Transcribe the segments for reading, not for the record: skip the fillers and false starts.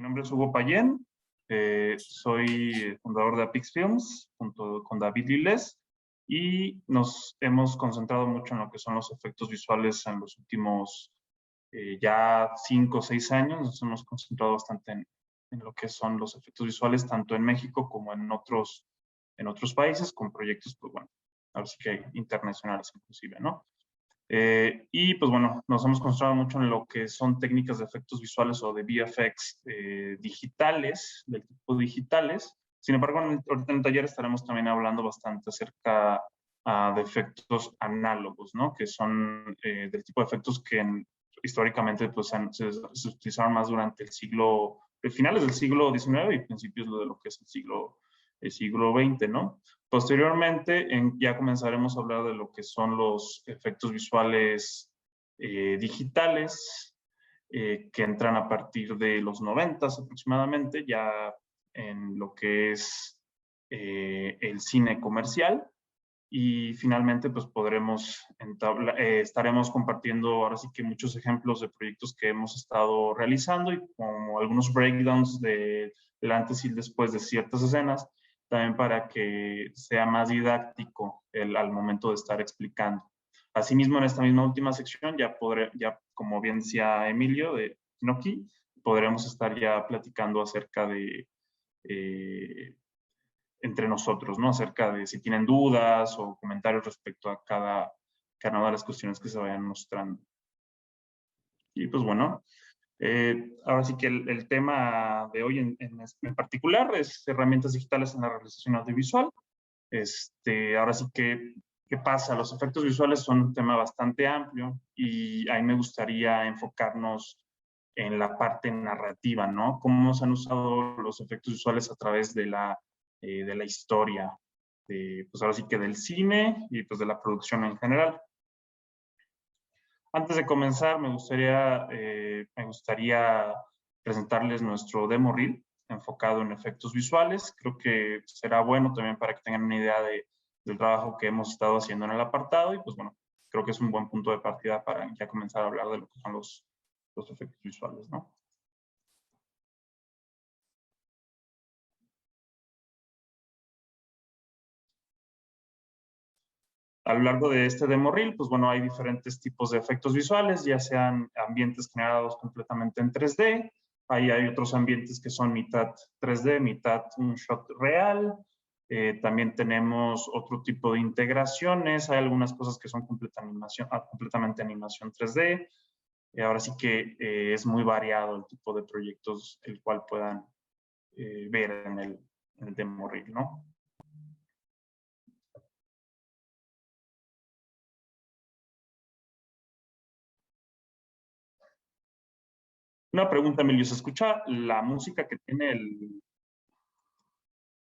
Mi nombre es Hugo Payén, soy fundador de Apix Films junto con David Liles y nos hemos concentrado mucho en lo que son los efectos visuales en los últimos ya 5 o 6 años. Nos hemos concentrado bastante en lo que son los efectos visuales tanto en México como en otros países con proyectos, pues bueno, ahora sí que internacionales inclusive, ¿no? Y pues bueno, nos hemos concentrado mucho en lo que son técnicas de efectos visuales o de VFX digitales, del tipo digitales. Sin embargo, ahorita en el taller estaremos también hablando bastante acerca de efectos análogos, ¿no? Que son del tipo de efectos que históricamente pues, se utilizaron más durante finales del siglo XIX y principios de lo que es el siglo XX, ¿no? Posteriormente, ya comenzaremos a hablar de lo que son los efectos visuales digitales, que entran a partir de los 90 aproximadamente, ya en lo que es el cine comercial. Y finalmente, pues estaremos compartiendo ahora sí que muchos ejemplos de proyectos que hemos estado realizando y como algunos breakdowns del antes y el después de ciertas escenas, también para que sea más didáctico al momento de estar explicando. Asimismo, en esta misma última sección, ya como bien decía Emilio de Noki, podremos estar ya platicando acerca de entre nosotros, ¿no? Acerca de si tienen dudas o comentarios respecto a cada una de las cuestiones que se vayan mostrando. Y pues bueno, ahora sí que el tema de hoy en particular es herramientas digitales en la realización audiovisual. Ahora sí que, ¿qué pasa? Los efectos visuales son un tema bastante amplio y ahí me gustaría enfocarnos en la parte narrativa, ¿no? Cómo se han usado los efectos visuales a través de la historia, pues ahora sí que del cine y pues de la producción en general. Antes de comenzar, me gustaría presentarles nuestro demo reel enfocado en efectos visuales. Creo que será bueno también para que tengan una idea del trabajo que hemos estado haciendo en el apartado y pues bueno, creo que es un buen punto de partida para ya comenzar a hablar de lo que son los efectos visuales, ¿no? A lo largo de este demo reel, pues bueno, hay diferentes tipos de efectos visuales, ya sean ambientes generados completamente en 3D, ahí hay otros ambientes que son mitad 3D, mitad un shot real, también tenemos otro tipo de integraciones, hay algunas cosas que son completamente animación 3D, ahora sí que es muy variado el tipo de proyectos el cual puedan ver en el demo reel, ¿no? Una pregunta, Emilio, ¿se escucha la música que tiene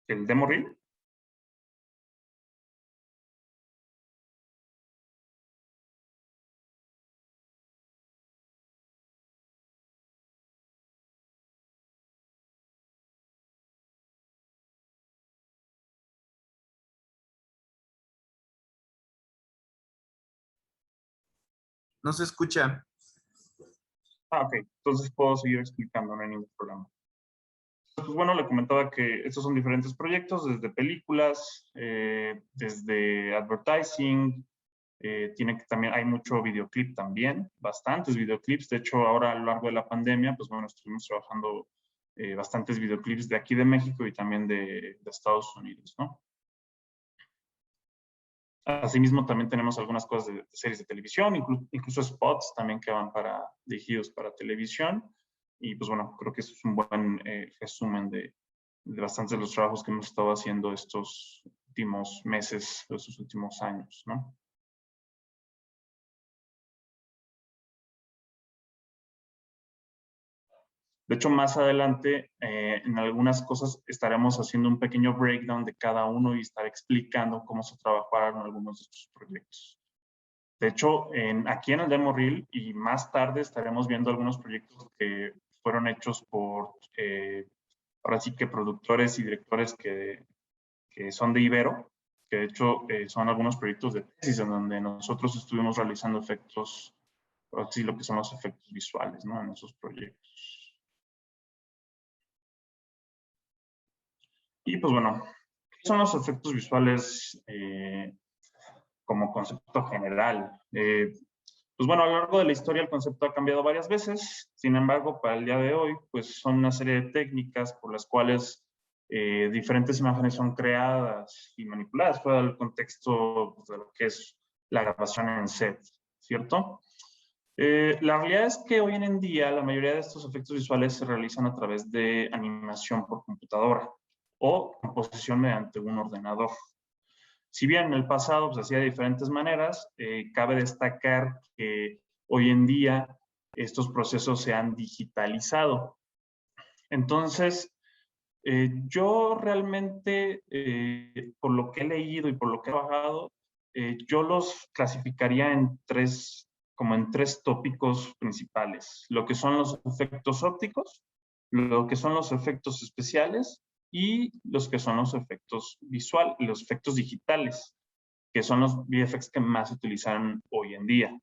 el demo reel? No se escucha. Ok. Entonces puedo seguir explicando, no hay ningún problema. Pues bueno, le comentaba que estos son diferentes proyectos, desde películas, desde advertising, también hay mucho videoclip también, bastantes videoclips. De hecho, ahora a lo largo de la pandemia, pues bueno, estuvimos trabajando bastantes videoclips de aquí de México y también de Estados Unidos, ¿no? Asimismo, también tenemos algunas cosas de series de televisión, incluso spots también que van dirigidos para televisión. Y pues bueno, creo que eso es un buen resumen de bastantes de los trabajos que hemos estado haciendo estos últimos meses, estos últimos años, ¿no? De hecho, más adelante, en algunas cosas estaremos haciendo un pequeño breakdown de cada uno y estar explicando cómo se trabajaron algunos de estos proyectos. De hecho, aquí en el demo reel y más tarde estaremos viendo algunos proyectos que fueron hechos por, ahora sí que productores y directores que son de Ibero, que de hecho son algunos proyectos de tesis en donde nosotros estuvimos realizando efectos, así lo que son los efectos visuales, ¿no? En esos proyectos. Y pues bueno, ¿qué son los efectos visuales como concepto general? Pues bueno, a lo largo de la historia el concepto ha cambiado varias veces. Sin embargo, para el día de hoy, pues son una serie de técnicas por las cuales diferentes imágenes son creadas y manipuladas fuera del contexto pues, de lo que es la grabación en set, ¿cierto? La realidad es que hoy en día la mayoría de estos efectos visuales se realizan a través de animación por computadora o composición mediante un ordenador. Si bien en el pasado se hacía de diferentes maneras, cabe destacar que hoy en día estos procesos se han digitalizado. Entonces, yo realmente, por lo que he leído y por lo que he trabajado, yo los clasificaría como en tres tópicos principales. Lo que son los efectos ópticos, lo que son los efectos especiales y los que son los efectos visuales, los efectos digitales, que son los VFX que más se utilizan hoy en día.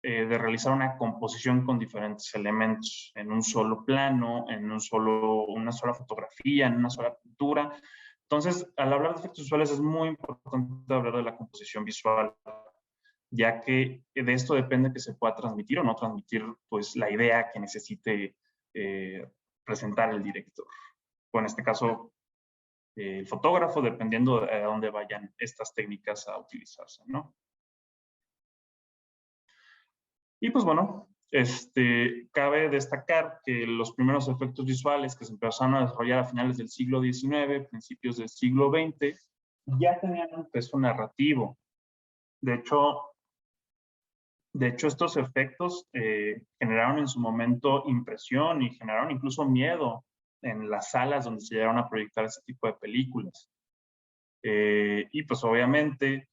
De realizar una composición con diferentes elementos en un solo plano, en una sola fotografía, en una sola pintura. Entonces, al hablar de efectos visuales es muy importante hablar de la composición visual, ya que de esto depende que se pueda transmitir o no transmitir pues, la idea que necesite presentar el director. O en este caso, el fotógrafo, dependiendo de a dónde vayan estas técnicas a utilizarse, ¿no? Y pues bueno, cabe destacar que los primeros efectos visuales que se empezaron a desarrollar a finales del siglo XIX, principios del siglo XX, ya tenían un peso narrativo. De hecho estos efectos generaron en su momento impresión y generaron incluso miedo en las salas donde se llegaron a proyectar ese tipo de películas. Y pues obviamente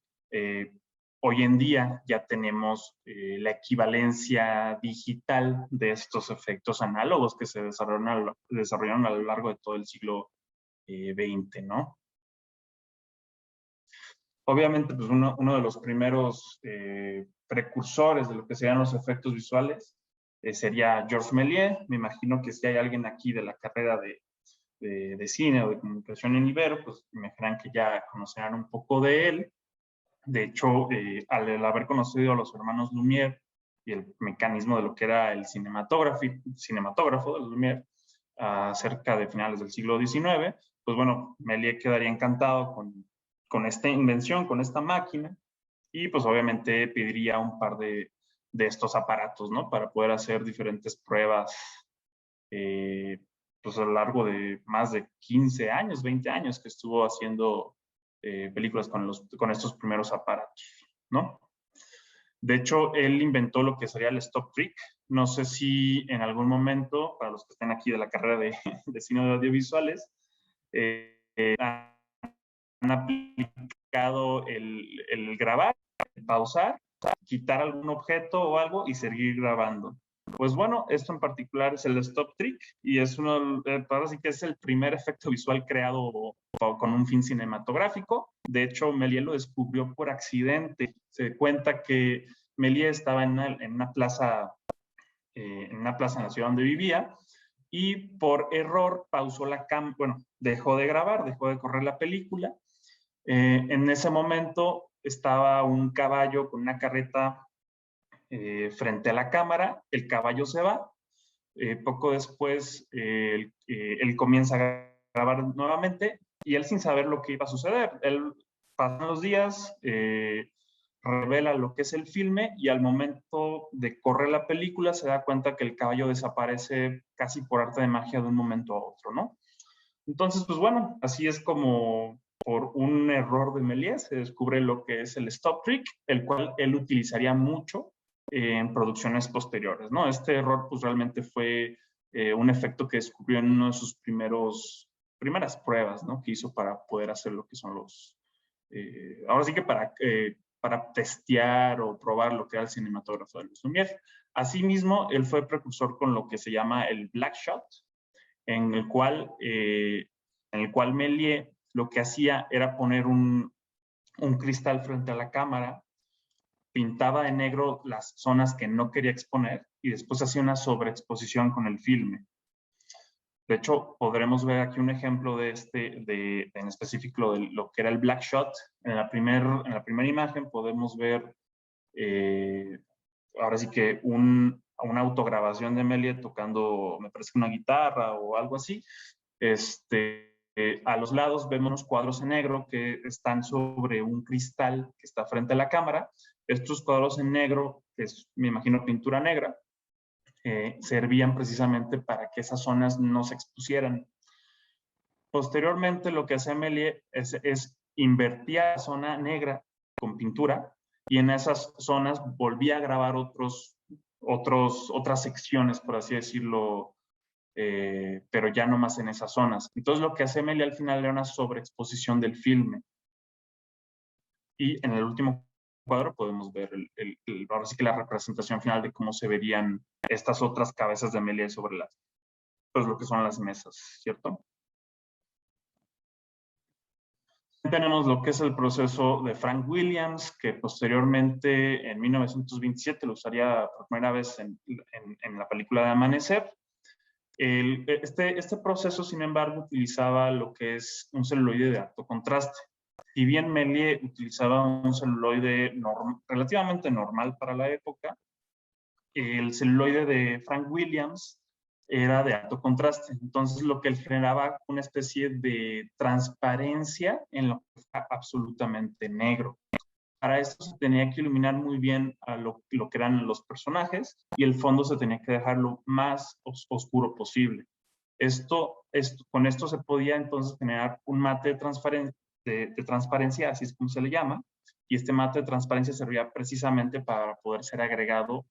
hoy en día ya tenemos la equivalencia digital de estos efectos análogos que se desarrollaron a lo largo de todo el siglo XX, ¿no? Obviamente, pues uno de los primeros precursores de lo que serían los efectos visuales sería Georges Méliès. Me imagino que si hay alguien aquí de la carrera de cine o de comunicación en Ibero, pues me imaginarán que ya conocerán un poco de él. De hecho, al haber conocido a los hermanos Lumière y el mecanismo de lo que era el cinematógrafo de Lumière cerca de finales del siglo XIX, pues bueno, Méliès quedaría encantado con esta invención, con esta máquina, y pues obviamente pediría un par de estos aparatos, ¿no? Para poder hacer diferentes pruebas, pues a lo largo de más de 15 años, 20 años que estuvo haciendo películas con estos primeros aparatos, ¿no? De hecho, él inventó lo que sería el stop trick. No sé si en algún momento, para los que estén aquí de la carrera de cine de audiovisuales, han aplicado el grabar, el pausar, quitar algún objeto o algo y seguir grabando. Pues bueno, esto en particular es el stop trick y es parece que es el primer efecto visual creado con un fin cinematográfico. De hecho, Méliès lo descubrió por accidente. Se cuenta que Méliès estaba en una plaza en la ciudad donde vivía y por error pausó dejó de grabar, dejó de correr la película. En ese momento estaba un caballo con una carreta frente a la cámara, el caballo se va, poco después él comienza a grabar nuevamente y él sin saber lo que iba a suceder. Pasan los días, revela lo que es el filme y al momento de correr la película se da cuenta que el caballo desaparece casi por arte de magia de un momento a otro, ¿no? Entonces, pues bueno, así es como por un error de Méliès se descubre lo que es el stop trick, el cual él utilizaría mucho en producciones posteriores, ¿no? Este error pues realmente fue un efecto que descubrió en uno de sus primeras pruebas, ¿no? Que hizo para poder hacer lo que son ahora sí que para testear o probar lo que era el cinematógrafo de Lumière. Asimismo, él fue precursor con lo que se llama el black shot, en el cual Méliès lo que hacía era poner un cristal frente a la cámara, pintaba de negro las zonas que no quería exponer y después hacía una sobreexposición con el filme. De hecho, podremos ver aquí un ejemplo de en específico de lo que era el Black Shot. En la primera imagen podemos ver, ahora sí que una autograbación de Méliès tocando, me parece que una guitarra o algo así. A los lados vemos unos cuadros en negro que están sobre un cristal que está frente a la cámara. Estos cuadros en negro, que es, me imagino, pintura negra, servían precisamente para que esas zonas no se expusieran. Posteriormente, lo que hace Méliès es invertir la zona negra con pintura y en esas zonas volvía a grabar otras secciones, por así decirlo, pero ya no más en esas zonas. Entonces, lo que hace Méliès al final era una sobreexposición del filme. Y en el último cuadro podemos ver ahora sí que la representación final de cómo se verían estas otras cabezas de Méliès sobre pues lo que son las mesas, ¿cierto? Tenemos lo que es el proceso de Frank Williams, que posteriormente en 1927 lo usaría por primera vez en la película de Amanecer. Este proceso, sin embargo, utilizaba lo que es un celuloide de alto contraste. Si bien Méliès utilizaba un celuloide relativamente normal para la época, el celuloide de Frank Williams era de alto contraste. Entonces, lo que él generaba una especie de transparencia en lo que está absolutamente negro. Para esto se tenía que iluminar muy bien a lo que eran los personajes y el fondo se tenía que dejar lo más oscuro posible. Con esto se podía entonces generar un mate de transparencia, así es como se le llama, y este mate de transparencia servía precisamente para poder ser agregado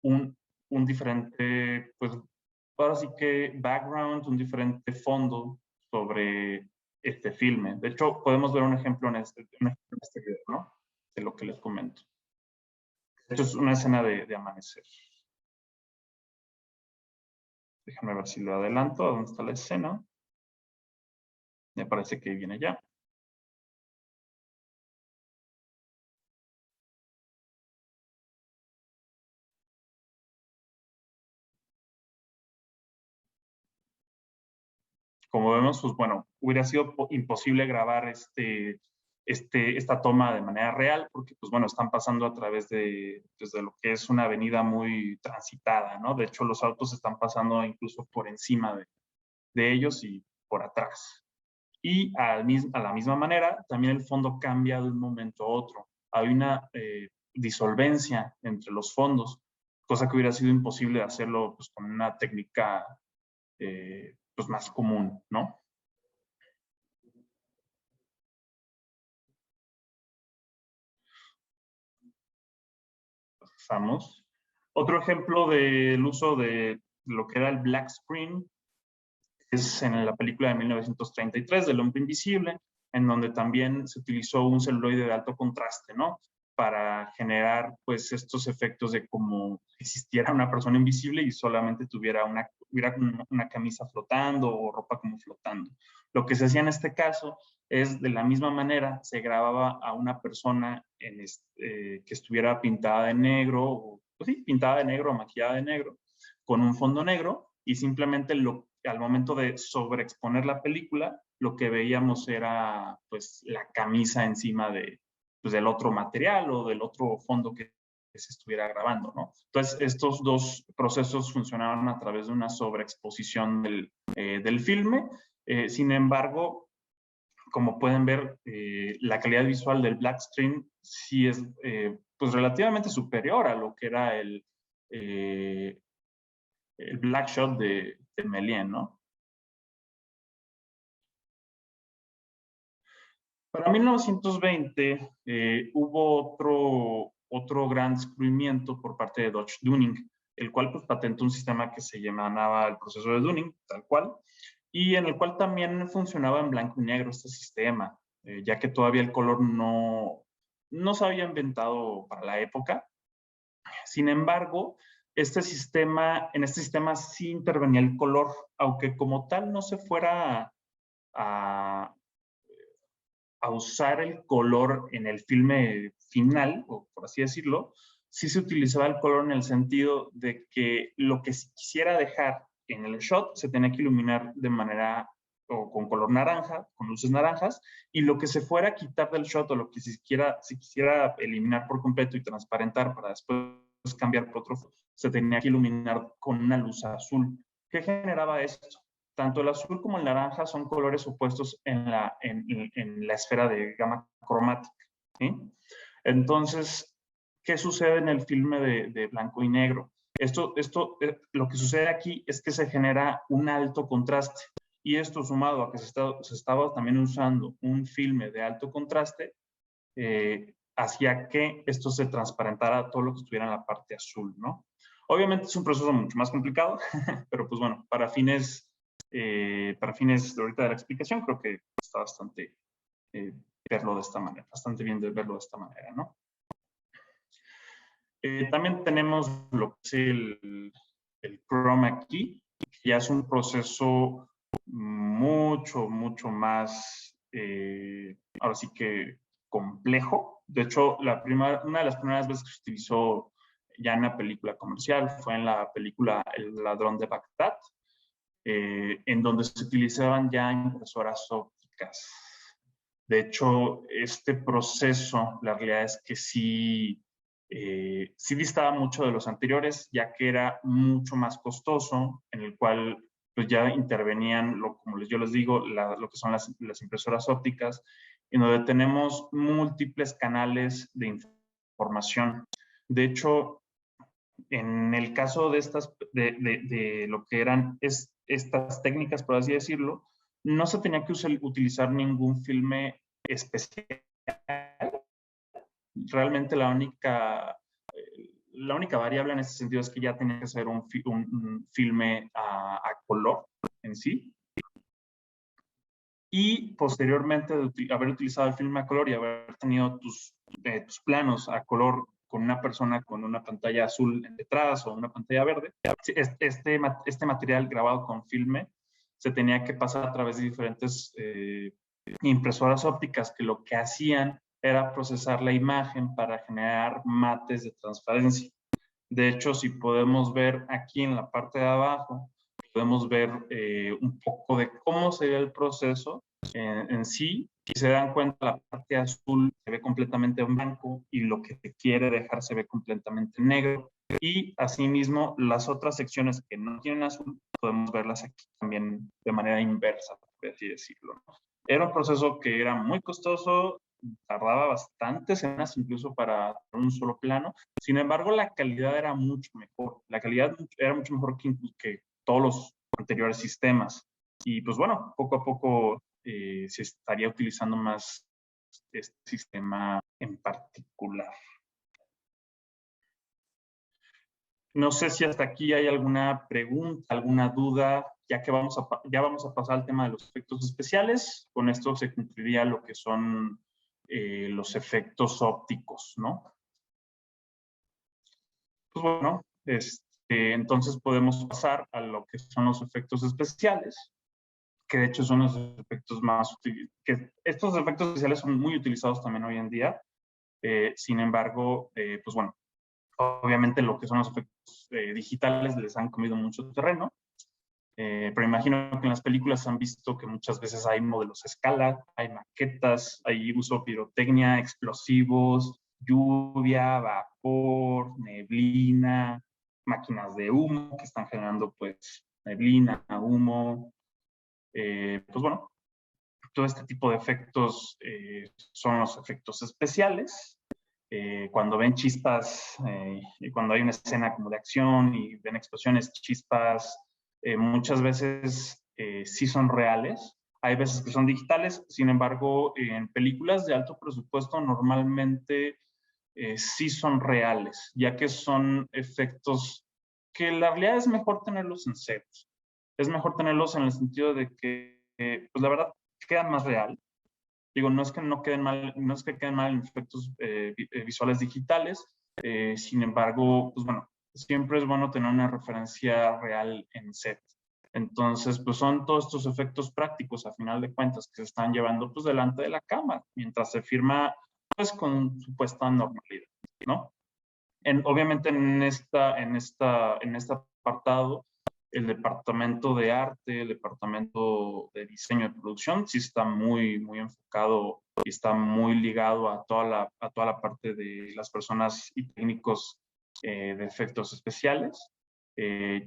un diferente, pues ahora sí que background, un diferente fondo sobre este filme. De hecho, podemos ver un ejemplo en este video, ¿no? De lo que les comento. Esto es una escena de Amanecer. Déjame ver si lo adelanto. ¿A dónde está la escena? Me parece que viene ya. Como vemos, pues bueno, hubiera sido imposible grabar esta toma de manera real, porque pues bueno, están pasando a través desde lo que es una avenida muy transitada, ¿no? De hecho, los autos están pasando incluso por encima de ellos y por atrás. Y a la misma manera, también el fondo cambia de un momento a otro. Hay una disolvencia entre los fondos, cosa que hubiera sido imposible hacerlo pues, con una técnica pues, más común, ¿no? Pasamos. Otro ejemplo del uso de lo que era el black screen es en la película de 1933 del Hombre Invisible, en donde también se utilizó un celuloide de alto contraste, ¿no? Para generar, pues, estos efectos de como existiera una persona invisible y solamente hubiera una camisa flotando o ropa como flotando. Lo que se hacía en este caso es, de la misma manera, se grababa a una persona que estuviera pintada de negro, o, pues sí, pintada de negro o maquillada de negro, con un fondo negro, y simplemente al momento de sobreexponer la película, lo que veíamos era pues la camisa encima pues, del otro material o del otro fondo que se estuviera grabando, ¿no? Entonces, estos dos procesos funcionaban a través de una sobreexposición del filme. Sin embargo, como pueden ver, la calidad visual del black screen sí es pues relativamente superior a lo que era el Black Shot de Méliès, ¿no? Para 1920 hubo otro gran descubrimiento por parte de Dodge Dunning, el cual pues, patentó un sistema que se llamaba el proceso de Dunning, tal cual, y en el cual también funcionaba en blanco y negro este sistema, ya que todavía el color no se había inventado para la época. Sin embargo, en este sistema sí intervenía el color, aunque como tal no se fuera a usar el color en el filme final, o por así decirlo, sí se utilizaba el color en el sentido de que lo que quisiera dejar en el shot se tenía que iluminar de manera o con color naranja, con luces naranjas, y lo que se fuera a quitar del shot o lo que se quisiera eliminar por completo y transparentar para después cambiar por otro, se tenía que iluminar con una luz azul. ¿Qué generaba esto? Tanto el azul como el naranja son colores opuestos en la esfera de gama cromática, ¿sí? Entonces, ¿qué sucede en el filme de blanco y negro? Lo que sucede aquí es que se genera un alto contraste. Y esto sumado a que se estaba también usando un filme de alto contraste, hacía que esto se transparentara todo lo que estuviera en la parte azul, ¿no? Obviamente es un proceso mucho más complicado, pero pues bueno, para fines de ahorita de la explicación, creo que está bastante verlo de esta manera, bastante bien de verlo de esta manera, ¿no? También tenemos lo que es el chroma key, que ya es un proceso mucho más, ahora sí que complejo. De hecho, una de las primeras veces que se utilizó ya en la película comercial fue en la película El ladrón de Bagdad, en donde se utilizaban ya impresoras ópticas. De hecho, este proceso, la realidad es que sí distaba mucho de los anteriores, ya que era mucho más costoso, en el cual pues ya intervenían, como yo les digo, lo que son las impresoras ópticas, en donde tenemos múltiples canales de información. De hecho, en el caso de lo que eran estas técnicas, por así decirlo, no se tenía que utilizar ningún filme especial. Realmente la única variable en este sentido es que ya tenía que ser un filme a color en sí. Y posteriormente de haber utilizado el filme a color y haber tenido tus planos a color con una persona con una pantalla azul detrás o una pantalla verde, este material grabado con filme se tenía que pasar a través de diferentes impresoras ópticas que lo que hacían era procesar la imagen para generar mates de transparencia. De hecho, si podemos ver aquí en la parte de abajo, podemos ver un poco de cómo sería el proceso en sí. Si se dan cuenta, la parte azul se ve completamente en blanco y lo que se quiere dejar se ve completamente negro. Y asimismo, las otras secciones que no tienen azul, podemos verlas aquí también de manera inversa, por así decirlo, ¿no? Era un proceso que era muy costoso, tardaba bastantes semanas incluso para un solo plano. Sin embargo, la calidad era mucho mejor. La calidad era mucho mejor que todos los anteriores sistemas. Y pues bueno, poco a poco se estaría utilizando más este sistema en particular. No sé si hasta aquí hay alguna pregunta, alguna duda, ya que ya vamos a pasar al tema de los efectos especiales. Con esto se cumpliría lo que son los efectos ópticos, ¿no? Pues bueno, entonces podemos pasar a lo que son los efectos especiales, que de hecho son los efectos más útiles. Estos efectos especiales son muy utilizados también hoy en día. Sin embargo, pues bueno, obviamente lo que son los efectos digitales les han comido mucho terreno. Pero imagino que en las películas han visto que muchas veces hay modelos a escala, hay maquetas, hay uso de pirotecnia, explosivos, lluvia, vapor, neblina, máquinas de humo que están generando pues neblina, humo. Pues bueno, todo este tipo de efectos son los efectos especiales. Cuando ven chispas, cuando hay una escena como de acción y ven explosiones, chispas, muchas veces sí son reales. Hay veces que son digitales, sin embargo, en películas de alto presupuesto normalmente sí son reales, ya que son efectos que la realidad es mejor tenerlos en sets. Es mejor tenerlos en el sentido de que, pues la verdad, quedan más real. Digo, no es que no queden mal, no es que queden mal en efectos visuales digitales, sin embargo, pues bueno, siempre es bueno tener una referencia real en set. Entonces, pues son todos estos efectos prácticos, a final de cuentas, que se están llevando pues delante de la cámara, mientras se firma pues con supuesta normalidad, ¿no? Obviamente en este apartado el departamento de arte, el departamento de diseño de producción, sí está muy, muy enfocado y está muy ligado a toda la parte de las personas y técnicos de efectos especiales,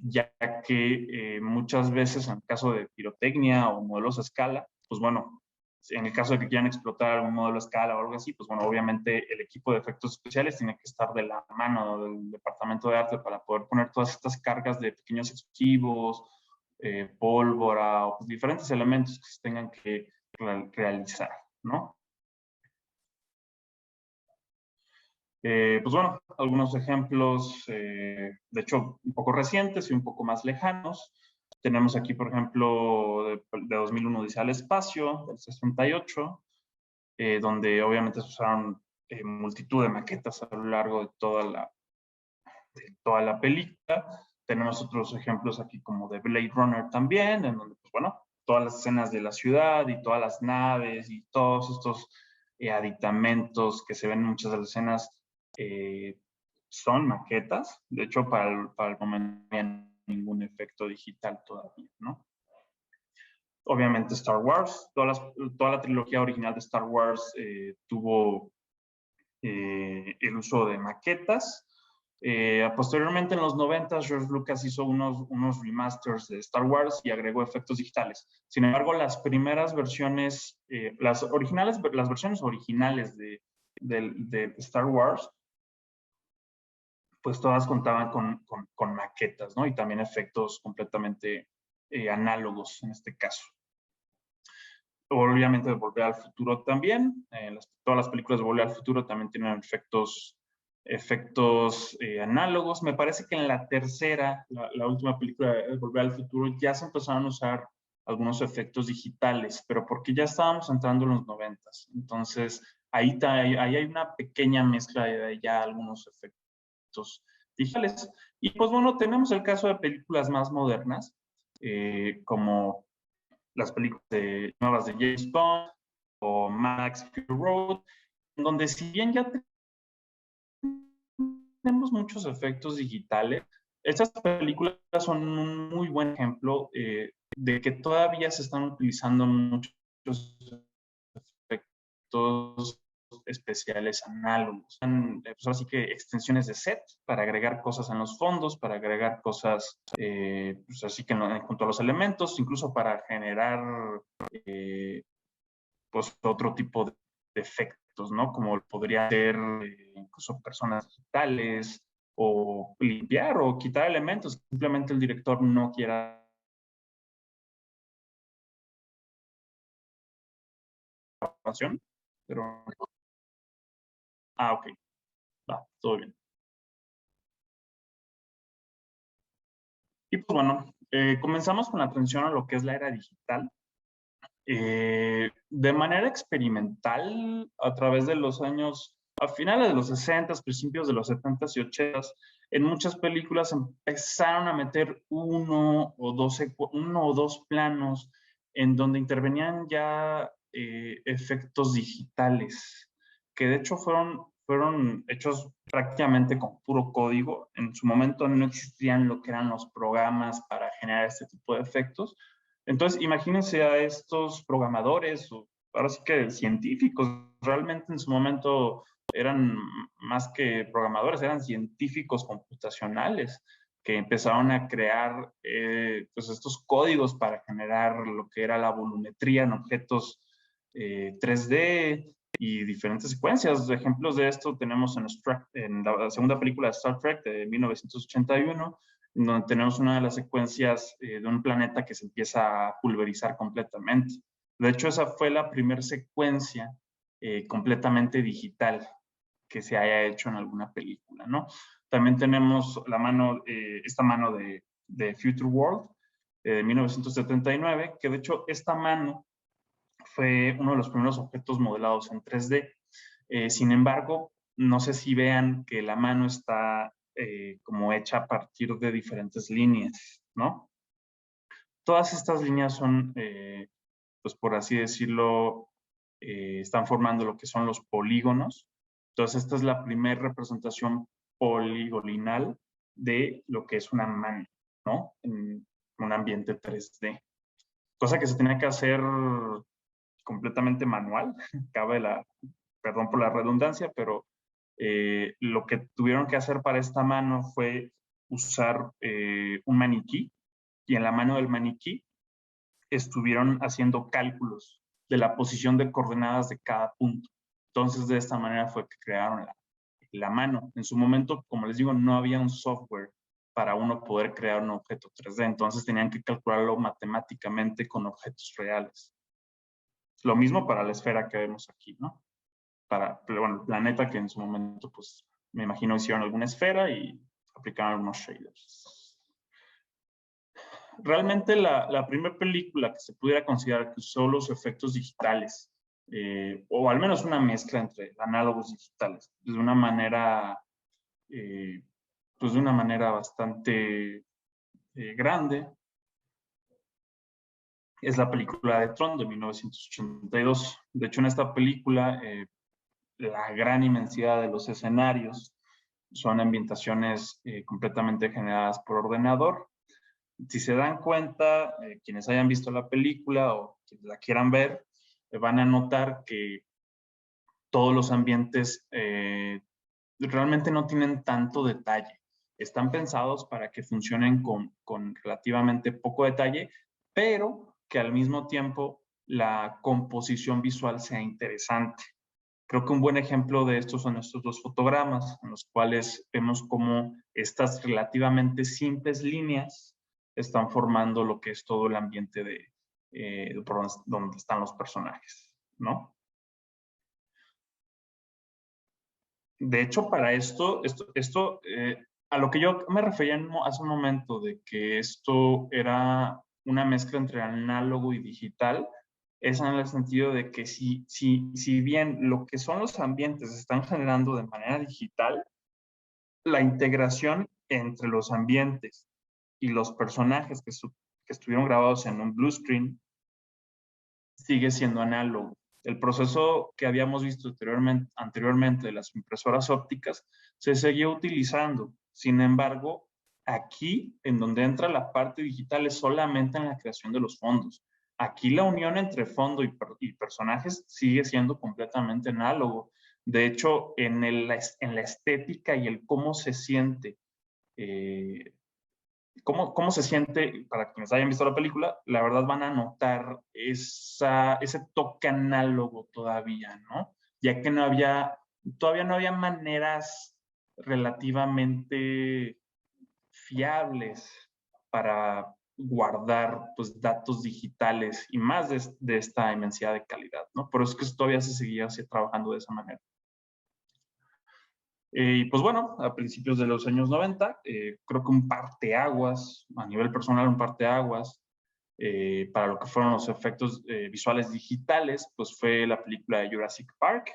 ya que muchas veces en el caso de pirotecnia o modelos a escala, pues bueno, en el caso de que quieran explotar algún modelo a escala o algo así, pues bueno, obviamente el equipo de efectos especiales tiene que estar de la mano del departamento de arte para poder poner todas estas cargas de pequeños explosivos, pólvora o pues, diferentes elementos que se tengan que realizar, ¿no? Pues bueno, algunos ejemplos, de hecho, un poco recientes y un poco más lejanos. Tenemos aquí, por ejemplo, de 2001 Odisea al Espacio, del 68, donde obviamente se usaron multitud de maquetas a lo largo de toda la película. Tenemos otros ejemplos aquí como de Blade Runner también, en donde, pues bueno, todas las escenas de la ciudad y todas las naves y todos estos aditamentos que se ven en muchas de las escenas son maquetas. De hecho, para el momento no hay ningún efecto digital todavía, ¿no? Obviamente Star Wars, toda la trilogía original de Star Wars tuvo el uso de maquetas. Posteriormente, en los 90, George Lucas hizo unos remasters de Star Wars y agregó efectos digitales. Sin embargo, las primeras versiones, las versiones originales de Star Wars, pues todas contaban con maquetas, ¿no? Y también efectos completamente análogos en este caso. Obviamente de Volver al Futuro también. Todas las películas de Volver al Futuro también tienen efectos análogos. Me parece que en la tercera, la última película de Volver al Futuro, ya se empezaron a usar algunos efectos digitales, pero porque ya estábamos entrando en los 90s. Entonces, ahí hay una pequeña mezcla de ya algunos efectos digitales. Y pues bueno, tenemos el caso de películas más modernas, como las películas nuevas de James Bond o Max Fury Road, donde si bien ya tenemos muchos efectos digitales, estas películas son un muy buen ejemplo de que todavía se están utilizando muchos efectos especiales análogos. Pues así que extensiones de set para agregar cosas en los fondos, para agregar cosas, pues así que junto a los elementos, incluso para generar pues otro tipo de efectos, ¿no? Como podría ser incluso personas digitales o limpiar o quitar elementos. Simplemente el director no quiera grabación, pero... Ah, ok. Va, todo bien. Y pues bueno, comenzamos con la atención a lo que es la era digital. De manera experimental, a través de los años, a finales de los 60, principios de los 70 y 80, en muchas películas empezaron a meter uno o dos planos en donde intervenían ya efectos digitales, que de hecho fueron hechos prácticamente con puro código. En su momento no existían lo que eran los programas para generar este tipo de efectos. Entonces, imagínense a estos programadores, o ahora sí que científicos, realmente en su momento eran más que programadores, eran científicos computacionales que empezaron a crear pues estos códigos para generar lo que era la volumetría en objetos 3D y diferentes secuencias. Ejemplos de esto tenemos en la segunda película de Star Trek de 1981, donde tenemos una de las secuencias de un planeta que se empieza a pulverizar completamente. De hecho, esa fue la primera secuencia completamente digital que se haya hecho en alguna película, ¿no? También tenemos esta mano de Future World de 1979, que de hecho esta mano fue uno de los primeros objetos modelados en 3D. Sin embargo, no sé si vean que la mano está como hecha a partir de diferentes líneas, ¿no? Todas estas líneas son, pues por así decirlo, están formando lo que son los polígonos. Entonces, esta es la primera representación poligonal de lo que es una mano, ¿no? un ambiente 3D. Cosa que se tenía que hacer completamente manual, perdón por la redundancia, pero lo que tuvieron que hacer para esta mano fue usar un maniquí, y en la mano del maniquí estuvieron haciendo cálculos de la posición de coordenadas de cada punto. Entonces, de esta manera fue que crearon la mano. En su momento, como les digo, no había un software para uno poder crear un objeto 3D, entonces tenían que calcularlo matemáticamente con objetos reales. Lo mismo para la esfera que vemos aquí, ¿no? Bueno, el planeta que en su momento, pues, me imagino hicieron alguna esfera y aplicaron algunos shaders. Realmente la primera película que se pudiera considerar que usó los efectos digitales, o al menos una mezcla entre análogos y digitales, pues de una manera bastante grande, es la película de Tron de 1982. De hecho, en esta película, la gran inmensidad de los escenarios son ambientaciones completamente generadas por ordenador. Si se dan cuenta, quienes hayan visto la película o quienes la quieran ver, van a notar que todos los ambientes realmente no tienen tanto detalle. Están pensados para que funcionen con relativamente poco detalle, pero que al mismo tiempo la composición visual sea interesante. Creo que un buen ejemplo de esto son estos dos fotogramas, en los cuales vemos cómo estas relativamente simples líneas están formando lo que es todo el ambiente donde están los personajes, ¿no? De hecho, para a lo que yo me refería hace un momento, de que esto era una mezcla entre análogo y digital, es en el sentido de que si bien lo que son los ambientes se están generando de manera digital, la integración entre los ambientes y los personajes que estuvieron grabados en un blue screen sigue siendo análogo. El proceso que habíamos visto anteriormente de las impresoras ópticas se seguía utilizando. Sin embargo, aquí, en donde entra la parte digital, es solamente en la creación de los fondos. Aquí la unión entre fondo y personajes sigue siendo completamente análogo. De hecho, en la estética y el cómo se siente cómo se siente, para quienes hayan visto la película, la verdad van a notar ese toque análogo todavía, ¿no? Ya que todavía no había maneras relativamente fiables para guardar pues, datos digitales y más de esta inmensidad de calidad, ¿no? Por eso es que todavía se seguía así, trabajando de esa manera. Y pues bueno, a principios de los años 90, creo que un parteaguas, a nivel personal un parteaguas, para lo que fueron los efectos visuales digitales, pues fue la película de Jurassic Park,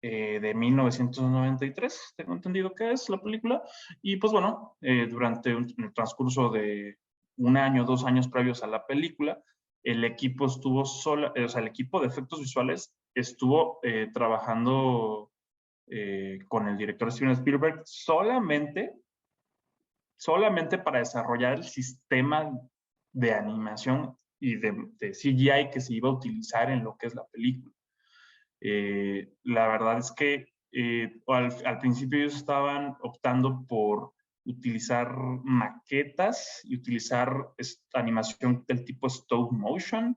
de 1993, tengo entendido que es la película. Y pues bueno, durante el transcurso de un año, 2 años previos a la película, el equipo el equipo de efectos visuales estuvo trabajando con el director Steven Spielberg solamente para desarrollar el sistema de animación y de CGI que se iba a utilizar en lo que es la película. La verdad es que al principio ellos estaban optando por utilizar maquetas y utilizar animación del tipo stop motion.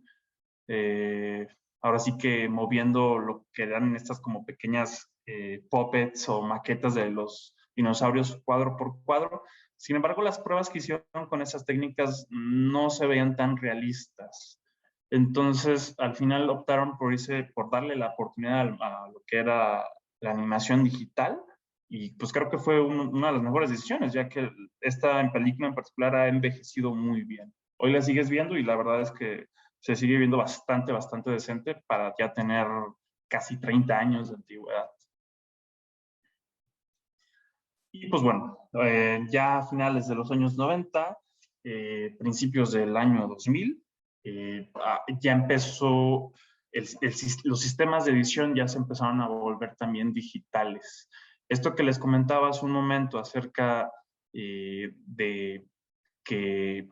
Ahora sí que moviendo lo que eran estas como pequeñas puppets o maquetas de los dinosaurios cuadro por cuadro. Sin embargo, las pruebas que hicieron con esas técnicas no se veían tan realistas. Entonces, al final optaron por darle la oportunidad a lo que era la animación digital, y pues creo que fue una de las mejores decisiones, ya que esta película en particular ha envejecido muy bien. Hoy la sigues viendo y la verdad es que se sigue viendo bastante, bastante decente para ya tener casi 30 años de antigüedad. Y pues bueno, ya a finales de los años 90, principios del año 2000, ya empezó, los sistemas de edición ya se empezaron a volver también digitales. Esto que les comentaba hace un momento acerca de que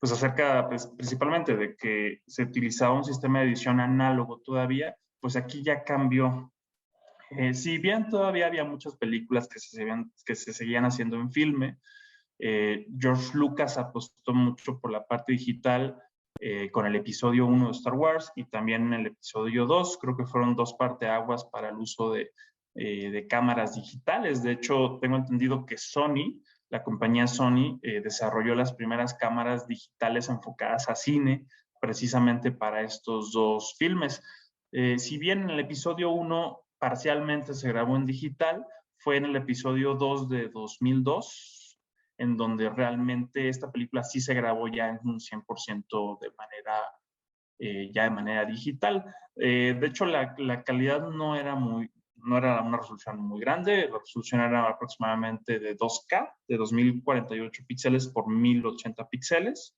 pues acerca principalmente de que se utilizaba un sistema de edición análogo todavía, pues aquí ya cambió. Si bien todavía había muchas películas que se seguían haciendo en filme, George Lucas apostó mucho por la parte digital con el episodio 1 de Star Wars y también en el episodio 2, creo que fueron dos parteaguas para el uso de cámaras digitales. De hecho, tengo entendido que Sony, la compañía Sony, desarrolló las primeras cámaras digitales enfocadas a cine precisamente para estos dos filmes. Si bien en el episodio 1 parcialmente se grabó en digital, fue en el episodio 2 de 2002, en donde realmente esta película sí se grabó ya en un 100% ya de manera digital. De hecho, la calidad no era una resolución muy grande, la resolución era aproximadamente de 2K, de 2048 píxeles por 1080 píxeles,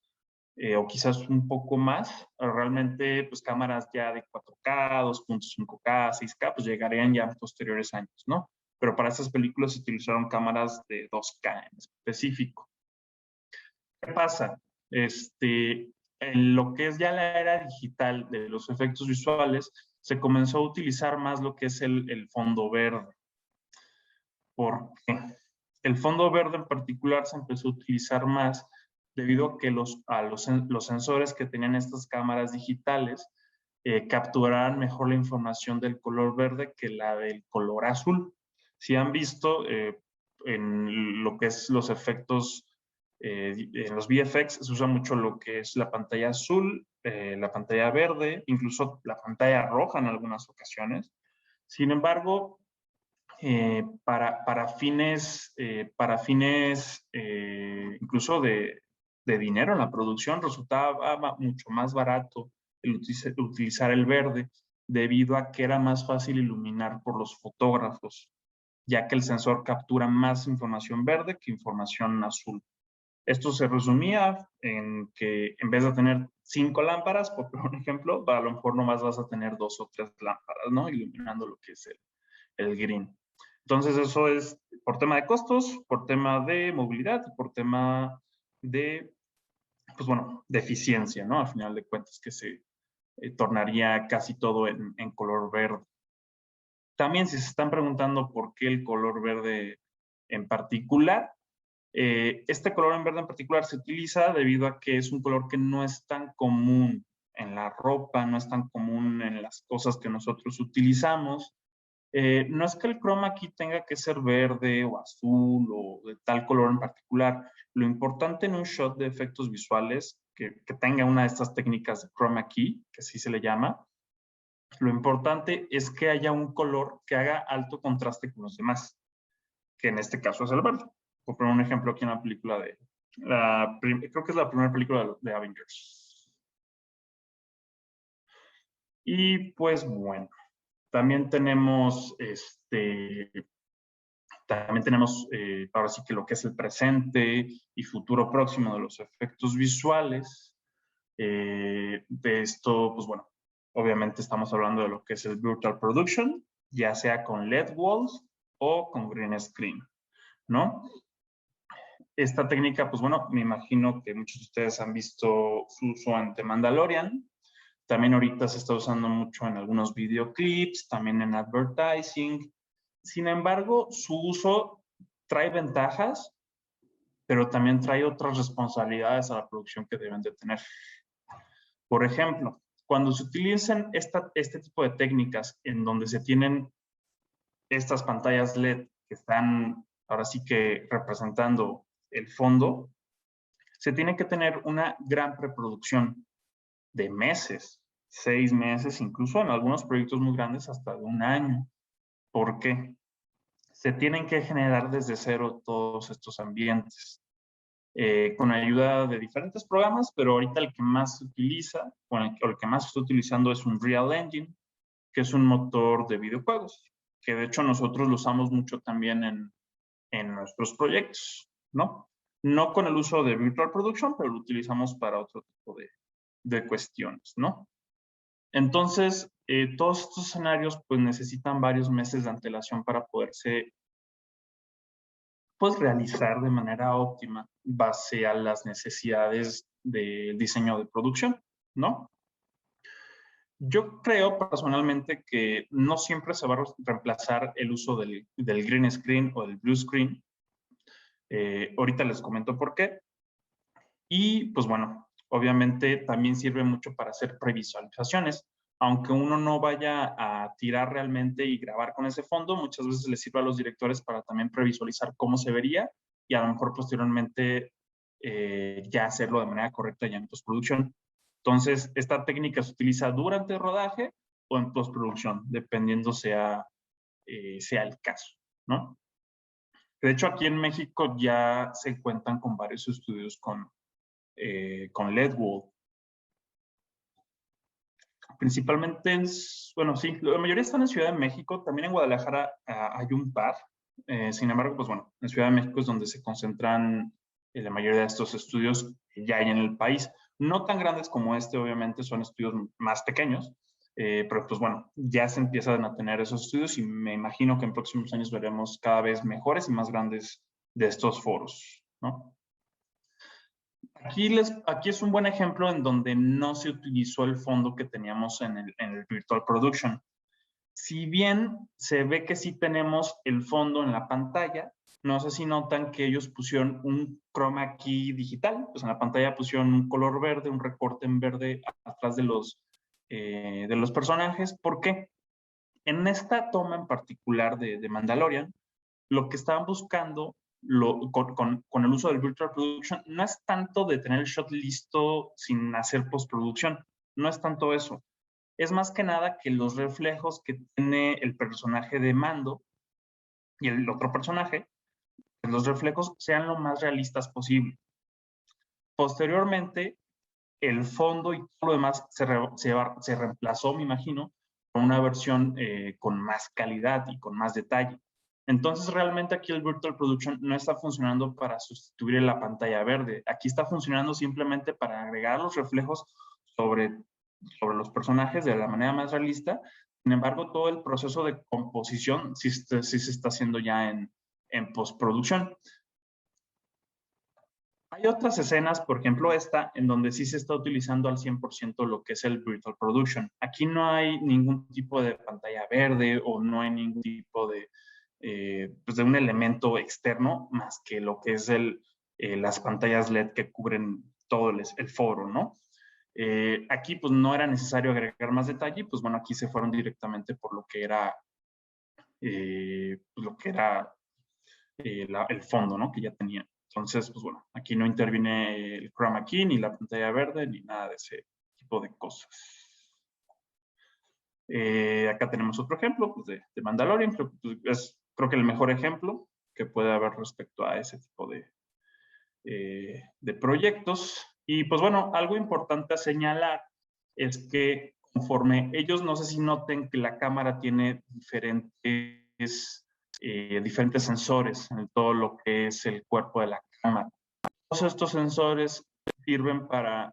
o quizás un poco más. Realmente, pues cámaras ya de 4K, 2.5K, 6K, pues llegarían ya en posteriores años, ¿no? Pero para estas películas se utilizaron cámaras de 2K en específico. ¿Qué pasa? En lo que es ya la era digital de los efectos visuales, se comenzó a utilizar más lo que es el fondo verde. ¿Por qué? El fondo verde en particular se empezó a utilizar más debido a que los sensores que tenían estas cámaras digitales capturaran mejor la información del color verde que la del color azul. Si han visto en lo que es los efectos, en los VFX se usa mucho lo que es la pantalla azul, la pantalla verde, incluso la pantalla roja en algunas ocasiones. Sin embargo, para fines incluso de dinero en la producción, resultaba mucho más barato utilizar el verde debido a que era más fácil iluminar por los fotógrafos, ya que el sensor captura más información verde que información azul. Esto se resumía en que en vez de tener 5 lámparas, por ejemplo, a lo mejor nomás vas a tener 2 o 3 lámparas, ¿no? Iluminando lo que es el green. Entonces eso es por tema de costos, por tema de movilidad, por tema de, pues bueno, de eficiencia, ¿no? Al final de cuentas que se tornaría casi todo en color verde. También si se están preguntando por qué el color verde en particular, este color en verde en particular se utiliza debido a que es un color que no es tan común en la ropa, no es tan común en las cosas que nosotros utilizamos. No es que el chroma key tenga que ser verde o azul o de tal color en particular. Lo importante en un shot de efectos visuales, que tenga una de estas técnicas de chroma key, que así se le llama, lo importante es que haya un color que haga alto contraste con los demás, que en este caso es el verde. Por poner un ejemplo aquí en la película creo que es la primera película de Avengers. Y pues bueno, también tenemos ahora sí que lo que es el presente y futuro próximo de los efectos visuales. De esto, pues bueno, obviamente estamos hablando de lo que es el Virtual Production, ya sea con LED walls o con green screen, ¿no? Esta técnica, pues bueno, me imagino que muchos de ustedes han visto su uso en The Mandalorian. También ahorita se está usando mucho en algunos videoclips, también en advertising. Sin embargo, su uso trae ventajas, pero también trae otras responsabilidades a la producción que deben de tener. Por ejemplo, cuando se utilizan este tipo de técnicas en donde se tienen estas pantallas LED que están ahora sí que representando el fondo, se tiene que tener una gran preproducción de meses, 6 meses, incluso en algunos proyectos muy grandes hasta de un año. ¿Por qué? Se tienen que generar desde cero todos estos ambientes. Con ayuda de diferentes programas, pero ahorita el que más se utiliza, o el que más se está utilizando es un Unreal Engine, que es un motor de videojuegos, que de hecho nosotros lo usamos mucho también en nuestros proyectos, ¿no? No con el uso de Virtual Production, pero lo utilizamos para otro tipo de cuestiones, ¿no? Entonces, todos estos escenarios pues necesitan varios meses de antelación para poderse pues realizar de manera óptima base a las necesidades del diseño de producción, ¿no? Yo creo personalmente que no siempre se va a reemplazar el uso del green screen o del blue screen. Ahorita les comento por qué. Y pues bueno, obviamente también sirve mucho para hacer previsualizaciones. Aunque uno no vaya a tirar realmente y grabar con ese fondo, muchas veces les sirve a los directores para también previsualizar cómo se vería y a lo mejor posteriormente ya hacerlo de manera correcta ya en postproducción. Entonces, esta técnica se utiliza durante el rodaje o en postproducción, dependiendo sea el caso, ¿no? De hecho, aquí en México ya se cuentan con varios estudios con LED wall. Principalmente, bueno, sí, la mayoría están en Ciudad de México, también en Guadalajara hay un par. Sin embargo, pues bueno, en Ciudad de México es donde se concentran la mayoría de estos estudios que ya hay en el país. No tan grandes como este, obviamente, son estudios más pequeños, pero pues bueno, ya se empiezan a tener esos estudios y me imagino que en próximos años veremos cada vez mejores y más grandes de estos foros, ¿no? Aquí es un buen ejemplo en donde no se utilizó el fondo que teníamos en el Virtual Production. Si bien se ve que sí tenemos el fondo en la pantalla, no sé si notan que ellos pusieron un chroma key digital, pues en la pantalla pusieron un color verde, un recorte en verde atrás de los personajes. ¿Por qué? En esta toma en particular de Mandalorian, lo que estaban buscando con el uso del Virtual Production no es tanto de tener el shot listo sin hacer postproducción, no es tanto eso. Es más que nada que los reflejos que tiene el personaje de Mando y el otro personaje, que los reflejos sean lo más realistas posible. Posteriormente, el fondo y todo lo demás se reemplazó, me imagino, con una versión con más calidad y con más detalle. Entonces, realmente aquí el Virtual Production no está funcionando para sustituir la pantalla verde. Aquí está funcionando simplemente para agregar los reflejos sobre los personajes de la manera más realista. Sin embargo, todo el proceso de composición sí se está haciendo ya en postproducción. Hay otras escenas, por ejemplo esta, en donde sí se está utilizando al 100% lo que es el Virtual Production. Aquí no hay ningún tipo de pantalla verde o no hay ningún tipo pues de un elemento externo más que lo que es las pantallas LED que cubren todo el foro, ¿no? Aquí pues no era necesario agregar más detalle, pues bueno, aquí se fueron directamente por lo que era, el fondo, ¿no? Que ya tenía. Entonces, pues bueno, aquí no interviene el chroma key, ni la pantalla verde, ni nada de ese tipo de cosas. Acá tenemos otro ejemplo pues, de Mandalorian, creo que el mejor ejemplo que puede haber respecto a ese tipo de proyectos. Y pues bueno, algo importante a señalar es que conforme ellos, no sé si noten que la cámara tiene diferentes sensores en todo lo que es el cuerpo de la cámara. Todos estos sensores sirven para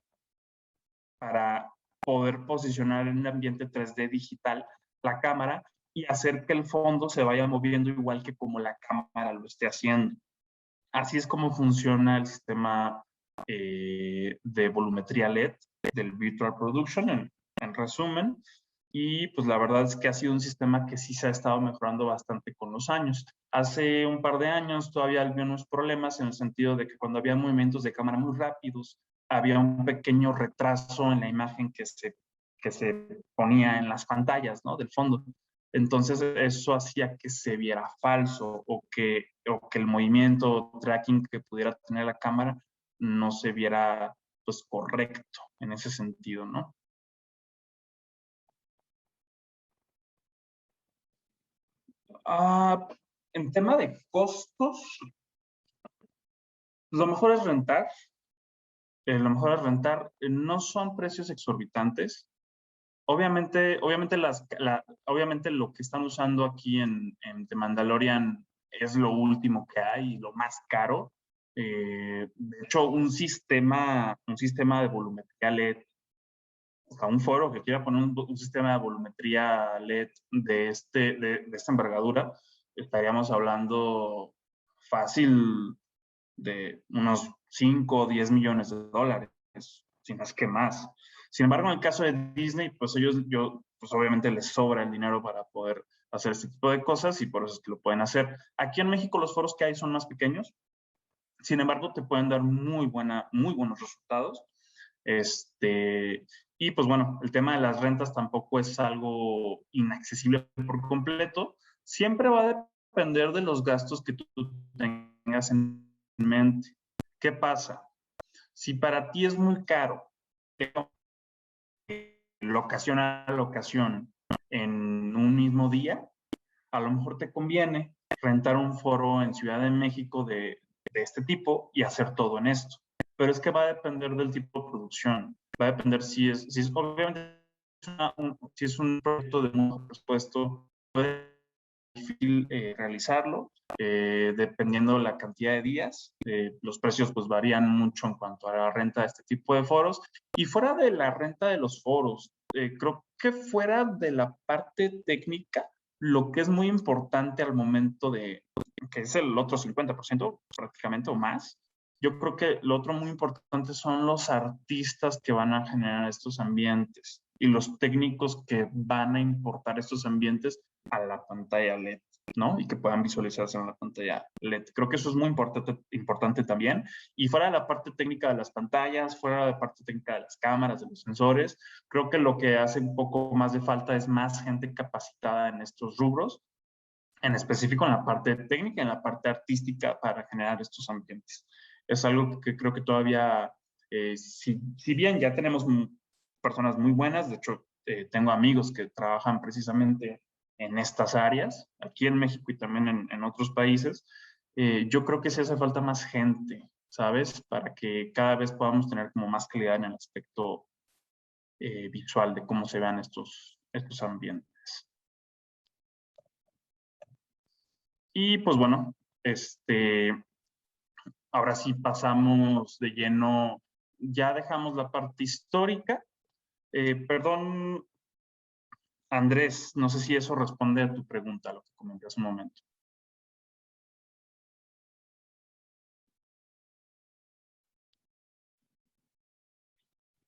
poder posicionar en un ambiente 3D digital la cámara y hacer que el fondo se vaya moviendo igual que como la cámara lo esté haciendo. Así es como funciona el sistema de volumetría LED del Virtual Production, en resumen. Y pues la verdad es que ha sido un sistema que sí se ha estado mejorando bastante con los años. Hace un par de años todavía había unos problemas en el sentido de que cuando había movimientos de cámara muy rápidos, había un pequeño retraso en la imagen que se ponía en las pantallas, ¿no? Del fondo. Entonces eso hacía que se viera falso o que el movimiento o tracking que pudiera tener la cámara no se viera pues correcto en ese sentido, ¿no? En tema de costos, lo mejor es rentar. Lo mejor es rentar. No son precios exorbitantes. Obviamente lo que están usando aquí en The Mandalorian es lo último que hay, lo más caro. De hecho, un sistema de volumetría LED, o sea, un foro que quiera poner un sistema de volumetría LED de esta envergadura, estaríamos hablando fácil de unos 5 o 10 millones de dólares. millones, si no es que más. Sin embargo, en el caso de Disney, pues pues obviamente les sobra el dinero para poder hacer este tipo de cosas y por eso es que lo pueden hacer. Aquí en México los foros que hay son más pequeños, sin embargo, te pueden dar muy buenos resultados. Y pues bueno, el tema de las rentas tampoco es algo inaccesible por completo. Siempre va a depender de los gastos que tú tengas en mente. ¿Qué pasa? Si para ti es muy caro, locación a locación, en un mismo día, a lo mejor te conviene rentar un foro en Ciudad de México de este tipo y hacer todo en esto. Pero es que va a depender del tipo de producción. Va a depender si es obviamente, si es un proyecto de mucho presupuesto, puede ser difícil realizarlo, dependiendo de la cantidad de días. Los precios pues varían mucho en cuanto a la renta de este tipo de foros. Y fuera de la renta de los foros, creo que fuera de la parte técnica, lo que es muy importante al momento de, que es el otro 50% prácticamente o más, yo creo que lo otro muy importante son los artistas que van a generar estos ambientes y los técnicos que van a importar estos ambientes a la pantalla LED, ¿no? Y que puedan visualizarse en la pantalla LED. Creo que eso es muy importante también. Y fuera de la parte técnica de las pantallas, fuera de la parte técnica de las cámaras, de los sensores, creo que lo que hace un poco más de falta es más gente capacitada en estos rubros, en específico en la parte técnica, en la parte artística para generar estos ambientes. Es algo que creo que todavía, si bien ya tenemos personas muy buenas, de hecho, tengo amigos que trabajan precisamente en estas áreas, aquí en México y también en otros países, yo creo que sí hace falta más gente, ¿sabes? Para que cada vez podamos tener como más calidad en el aspecto visual de cómo se vean estos ambientes. Y pues bueno, ahora sí pasamos de lleno, ya dejamos la parte histórica. Perdón, Andrés, no sé si eso responde a tu pregunta, lo que comenté hace un momento.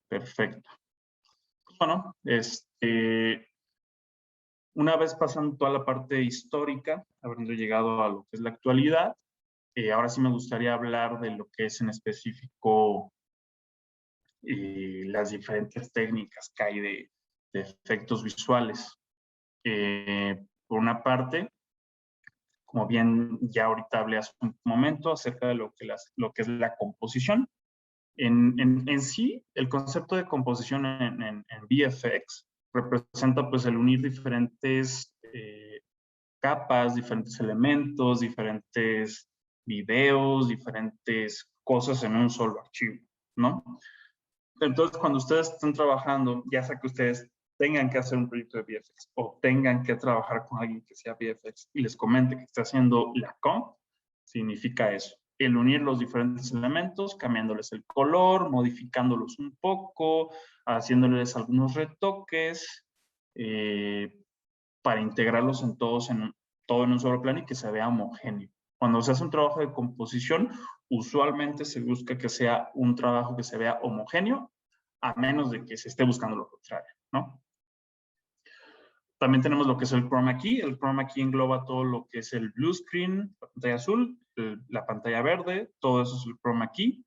Perfecto. Pues bueno, una vez pasando toda la parte histórica, habiendo llegado a lo que es la actualidad, ahora sí me gustaría hablar de lo que es en específico las diferentes técnicas que hay de efectos visuales. Por una parte, como bien ya ahorita hablé hace un momento acerca de lo que es la composición. En sí, el concepto de composición en VFX representa pues el unir diferentes capas, diferentes elementos, diferentes videos, diferentes cosas en un solo archivo, ¿no? Entonces, cuando ustedes están trabajando, ya sea que ustedes tengan que hacer un proyecto de VFX o tengan que trabajar con alguien que sea VFX y les comente que está haciendo la comp, significa eso. El unir los diferentes elementos, cambiándoles el color, modificándolos un poco, haciéndoles algunos retoques, para integrarlos todo en un solo plano y que se vea homogéneo. Cuando se hace un trabajo de composición, usualmente se busca que sea un trabajo que se vea homogéneo, a menos de que se esté buscando lo contrario, ¿no? También tenemos lo que es el chroma key. El chroma key engloba todo lo que es el blue screen, la pantalla azul, la pantalla verde, todo eso es el chroma key.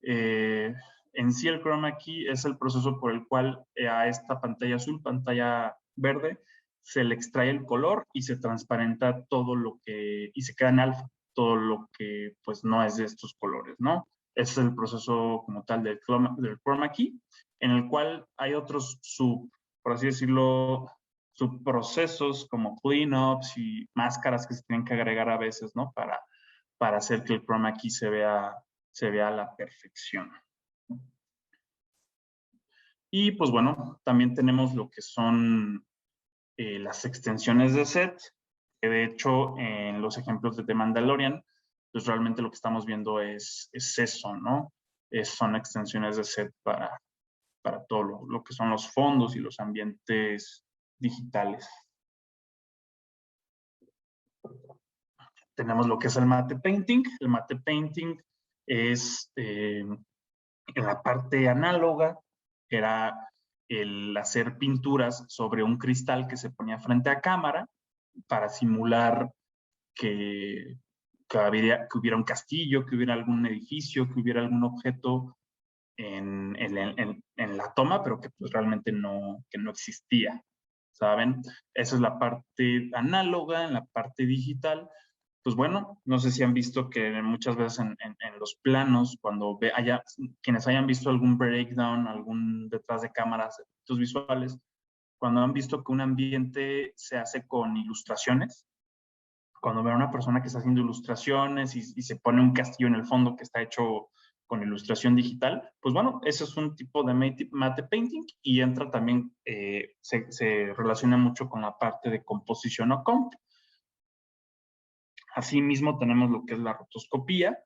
En sí el chroma key es el proceso por el cual a esta pantalla azul, pantalla verde, se le extrae el color y se transparenta todo lo que, y se queda en alfa, todo lo que pues no es de estos colores, ¿no? Ese es el proceso como tal del chroma key, en el cual hay otros por así decirlo, subprocesos como cleanups y máscaras que se tienen que agregar a veces, ¿no? Para hacer que el chroma key se vea a la perfección. Y pues bueno, también tenemos lo que son las extensiones de set, que de hecho en los ejemplos de The Mandalorian, pues realmente lo que estamos viendo es eso, ¿no? Son extensiones de set para todo lo que son los fondos y los ambientes digitales. Tenemos lo que es el matte painting. El matte painting es En la parte análoga era el hacer pinturas sobre un cristal que se ponía frente a cámara para simular que hubiera un castillo, que hubiera algún edificio, que hubiera algún objeto en la toma, pero que pues realmente que no existía, ¿saben? Esa es la parte análoga. En la parte digital, pues bueno, no sé si han visto que muchas veces en los planos, cuando quienes hayan visto algún breakdown, algún detrás de cámaras, efectos visuales, cuando han visto que un ambiente se hace con ilustraciones, cuando ven a una persona que está haciendo ilustraciones y se pone un castillo en el fondo que está hecho con ilustración digital, pues bueno, eso es un tipo de mate painting y entra también, se relaciona mucho con la parte de composición o comp. Asimismo, tenemos lo que es la rotoscopía,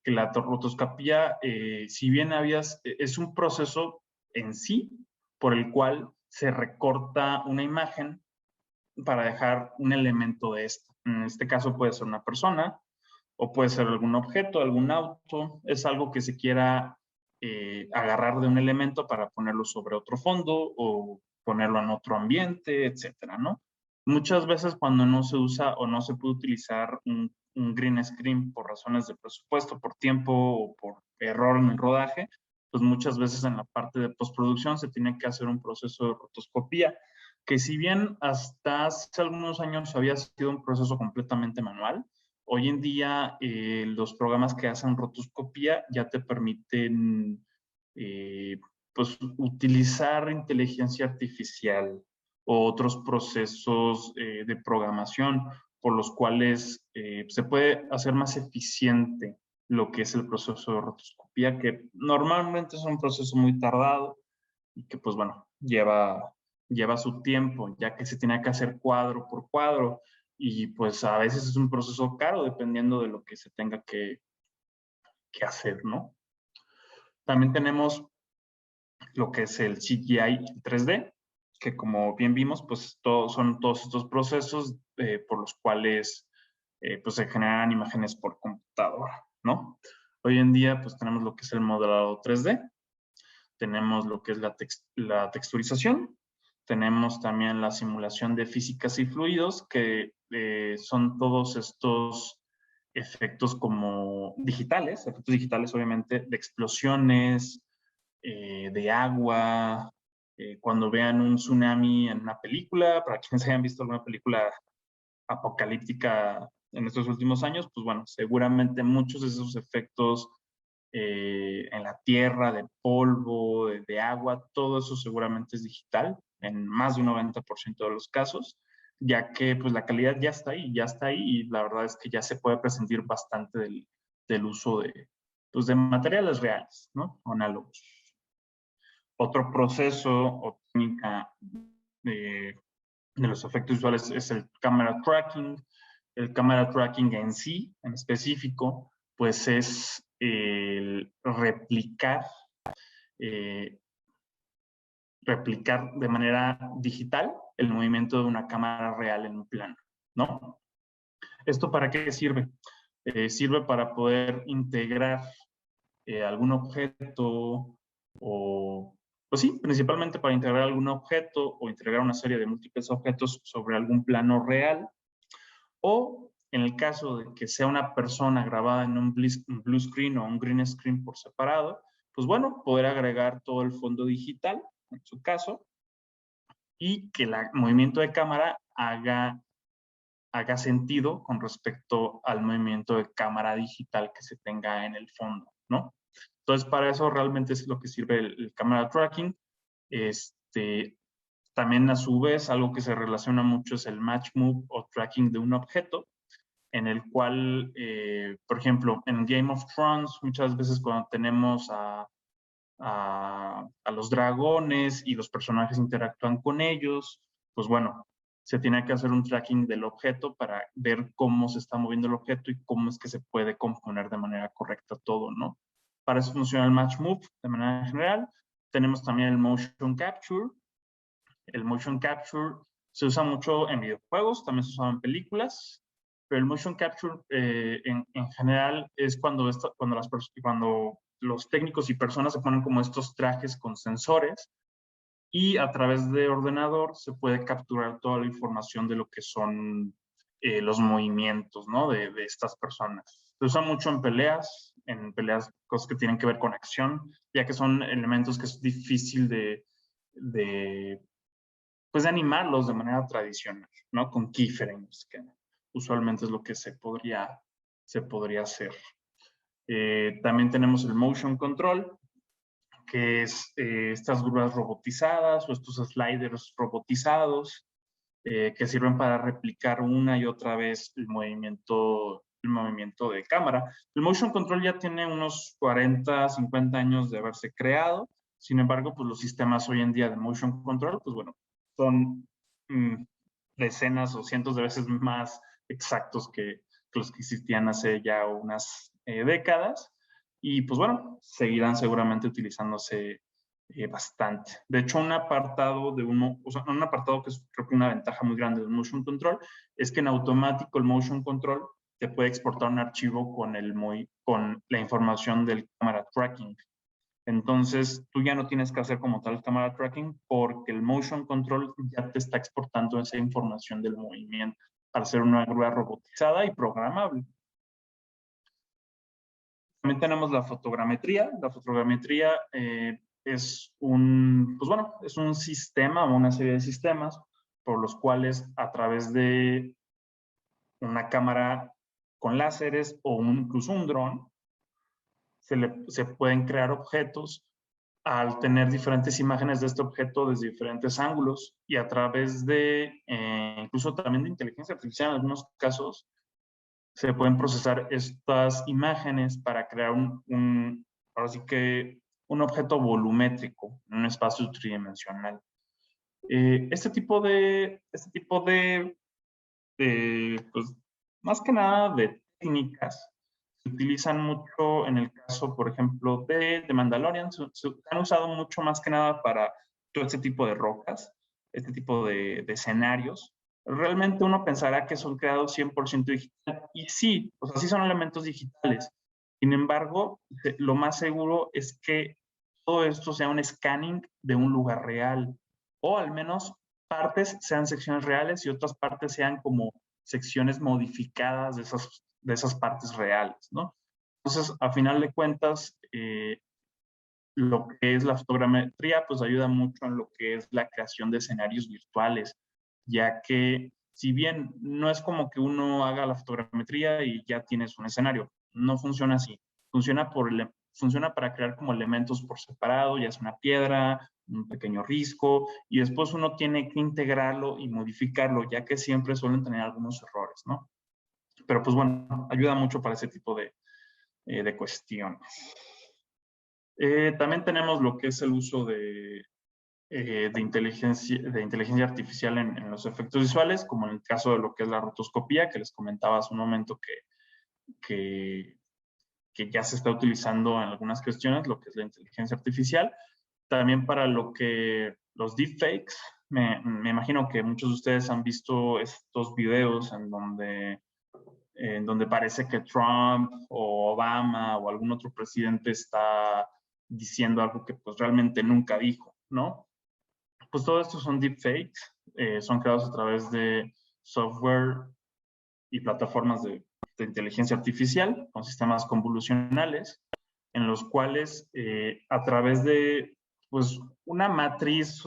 que la rotoscopía, si bien es un proceso en sí por el cual se recorta una imagen para dejar un elemento de esta. En este caso puede ser una persona o puede ser algún objeto, algún auto. Es algo que se quiera agarrar de un elemento para ponerlo sobre otro fondo o ponerlo en otro ambiente, etcétera, ¿no? Muchas veces cuando no se usa o no se puede utilizar un green screen por razones de presupuesto, por tiempo o por error en el rodaje, pues muchas veces en la parte de postproducción se tiene que hacer un proceso de rotoscopía, que si bien hasta hace algunos años había sido un proceso completamente manual, hoy en día los programas que hacen rotoscopía ya te permiten pues, utilizar inteligencia artificial o otros procesos de programación por los cuales se puede hacer más eficiente lo que es el proceso de rotoscopía, que normalmente es un proceso muy tardado y que pues bueno, lleva su tiempo, ya que se tiene que hacer cuadro por cuadro y pues a veces es un proceso caro dependiendo de lo que se tenga que hacer, ¿no? También tenemos lo que es el CGI 3D, que como bien vimos, pues son todos estos procesos por los cuales pues se generan imágenes por computadora, ¿no? Hoy en día pues tenemos lo que es el modelado 3D, tenemos lo que es la texturización, tenemos también la simulación de físicas y fluidos, que son todos estos efectos como digitales, efectos digitales obviamente de explosiones, de agua, cuando vean un tsunami en una película, para quienes hayan visto alguna película apocalíptica en estos últimos años, pues bueno, seguramente muchos de esos efectos en la tierra, de polvo, de agua, todo eso seguramente es digital en más de un 90% de los casos, ya que pues la calidad ya está ahí y la verdad es que ya se puede presentir bastante del uso pues, de materiales reales, ¿no? Análogos. Otro proceso o técnica de los efectos visuales es el camera tracking. El camera tracking en sí, en específico, pues es el eh, replicar de manera digital el movimiento de una cámara real en un plano, ¿no? ¿Esto para qué sirve? Sirve para poder integrar algún objeto o, pues sí, principalmente para integrar algún objeto o integrar una serie de múltiples objetos sobre algún plano real, o en el caso de que sea una persona grabada en un blue screen o un green screen por separado, pues bueno, poder agregar todo el fondo digital, en su caso, y que el movimiento de cámara haga sentido con respecto al movimiento de cámara digital que se tenga en el fondo, ¿no? Entonces, para eso realmente es lo que sirve el camera tracking. También, a su vez, algo que se relaciona mucho es el match move o tracking de un objeto, en el cual, por ejemplo, en Game of Thrones, muchas veces cuando tenemos a los dragones y los personajes interactúan con ellos, pues bueno, se tiene que hacer un tracking del objeto para ver cómo se está moviendo el objeto y cómo es que se puede componer de manera correcta todo, ¿no? Para eso funciona el match move de manera general. Tenemos también el motion capture. El motion capture se usa mucho en videojuegos, también se usa en películas, pero el motion capture en general es cuando los técnicos y personas se ponen como estos trajes con sensores y a través de ordenador se puede capturar toda la información de lo que son los movimientos, ¿no? de estas personas. Se usa mucho en peleas, cosas que tienen que ver con acción, ya que son elementos que es difícil pues de animarlos de manera tradicional, ¿no? Con keyframes, que usualmente es lo que se podría hacer. También tenemos el motion control, que es estas grúas robotizadas o estos sliders robotizados que sirven para replicar una y otra vez el movimiento de cámara. El motion control ya tiene unos 40, 50 años de haberse creado. Sin embargo, pues los sistemas hoy en día de motion control, pues bueno, son decenas o cientos de veces más exactos que los que existían hace ya unas décadas. Y pues bueno, seguirán seguramente utilizándose bastante. De hecho, un apartado que es creo que una ventaja muy grande del motion control es que en automático el motion control te puede exportar un archivo con la información del camera tracking. Entonces, tú ya no tienes que hacer como tal camera tracking porque el motion control ya te está exportando esa información del movimiento al ser una grúa robotizada y programable. También tenemos la fotogrametría. La fotogrametría es un sistema o una serie de sistemas por los cuales a través de una cámara con láseres o incluso un dron se pueden crear objetos al tener diferentes imágenes de este objeto desde diferentes ángulos y a través de incluso también de inteligencia artificial en algunos casos se pueden procesar estas imágenes para crear ahora sí que un objeto volumétrico en un espacio tridimensional. Este tipo de pues, más que nada de técnicas, se utilizan mucho en el caso, por ejemplo, de Mandalorian. Se han usado mucho más que nada para todo este tipo de rocas, este tipo de escenarios. Realmente uno pensará que son creados 100% digital. Y sí, o sea, sí son elementos digitales. Sin embargo, lo más seguro es que todo esto sea un scanning de un lugar real. O al menos partes sean secciones reales y otras partes sean como secciones modificadas de esas partes reales, ¿no? Entonces, a final de cuentas, lo que es la fotogrametría, pues ayuda mucho en lo que es la creación de escenarios virtuales, ya que si bien no es como que uno haga la fotogrametría y ya tienes un escenario, no funciona así. Funciona para crear como elementos por separado, ya sea una piedra, un pequeño risco, y después uno tiene que integrarlo y modificarlo, ya que siempre suelen tener algunos errores, ¿no? Pero pues bueno, ayuda mucho para ese tipo de cuestiones. También tenemos lo que es el uso de inteligencia artificial en los efectos visuales, como en el caso de lo que es la rotoscopía, que les comentaba hace un momento que ya se está utilizando en algunas cuestiones, lo que es la inteligencia artificial. También para lo que los deepfakes, me imagino que muchos de ustedes han visto estos videos en donde parece que Trump o Obama o algún otro presidente está diciendo algo que pues realmente nunca dijo, ¿no? Pues todo esto son deepfakes, son creados a través de software y plataformas de inteligencia artificial con sistemas convolucionales, en los cuales a través de pues, una matriz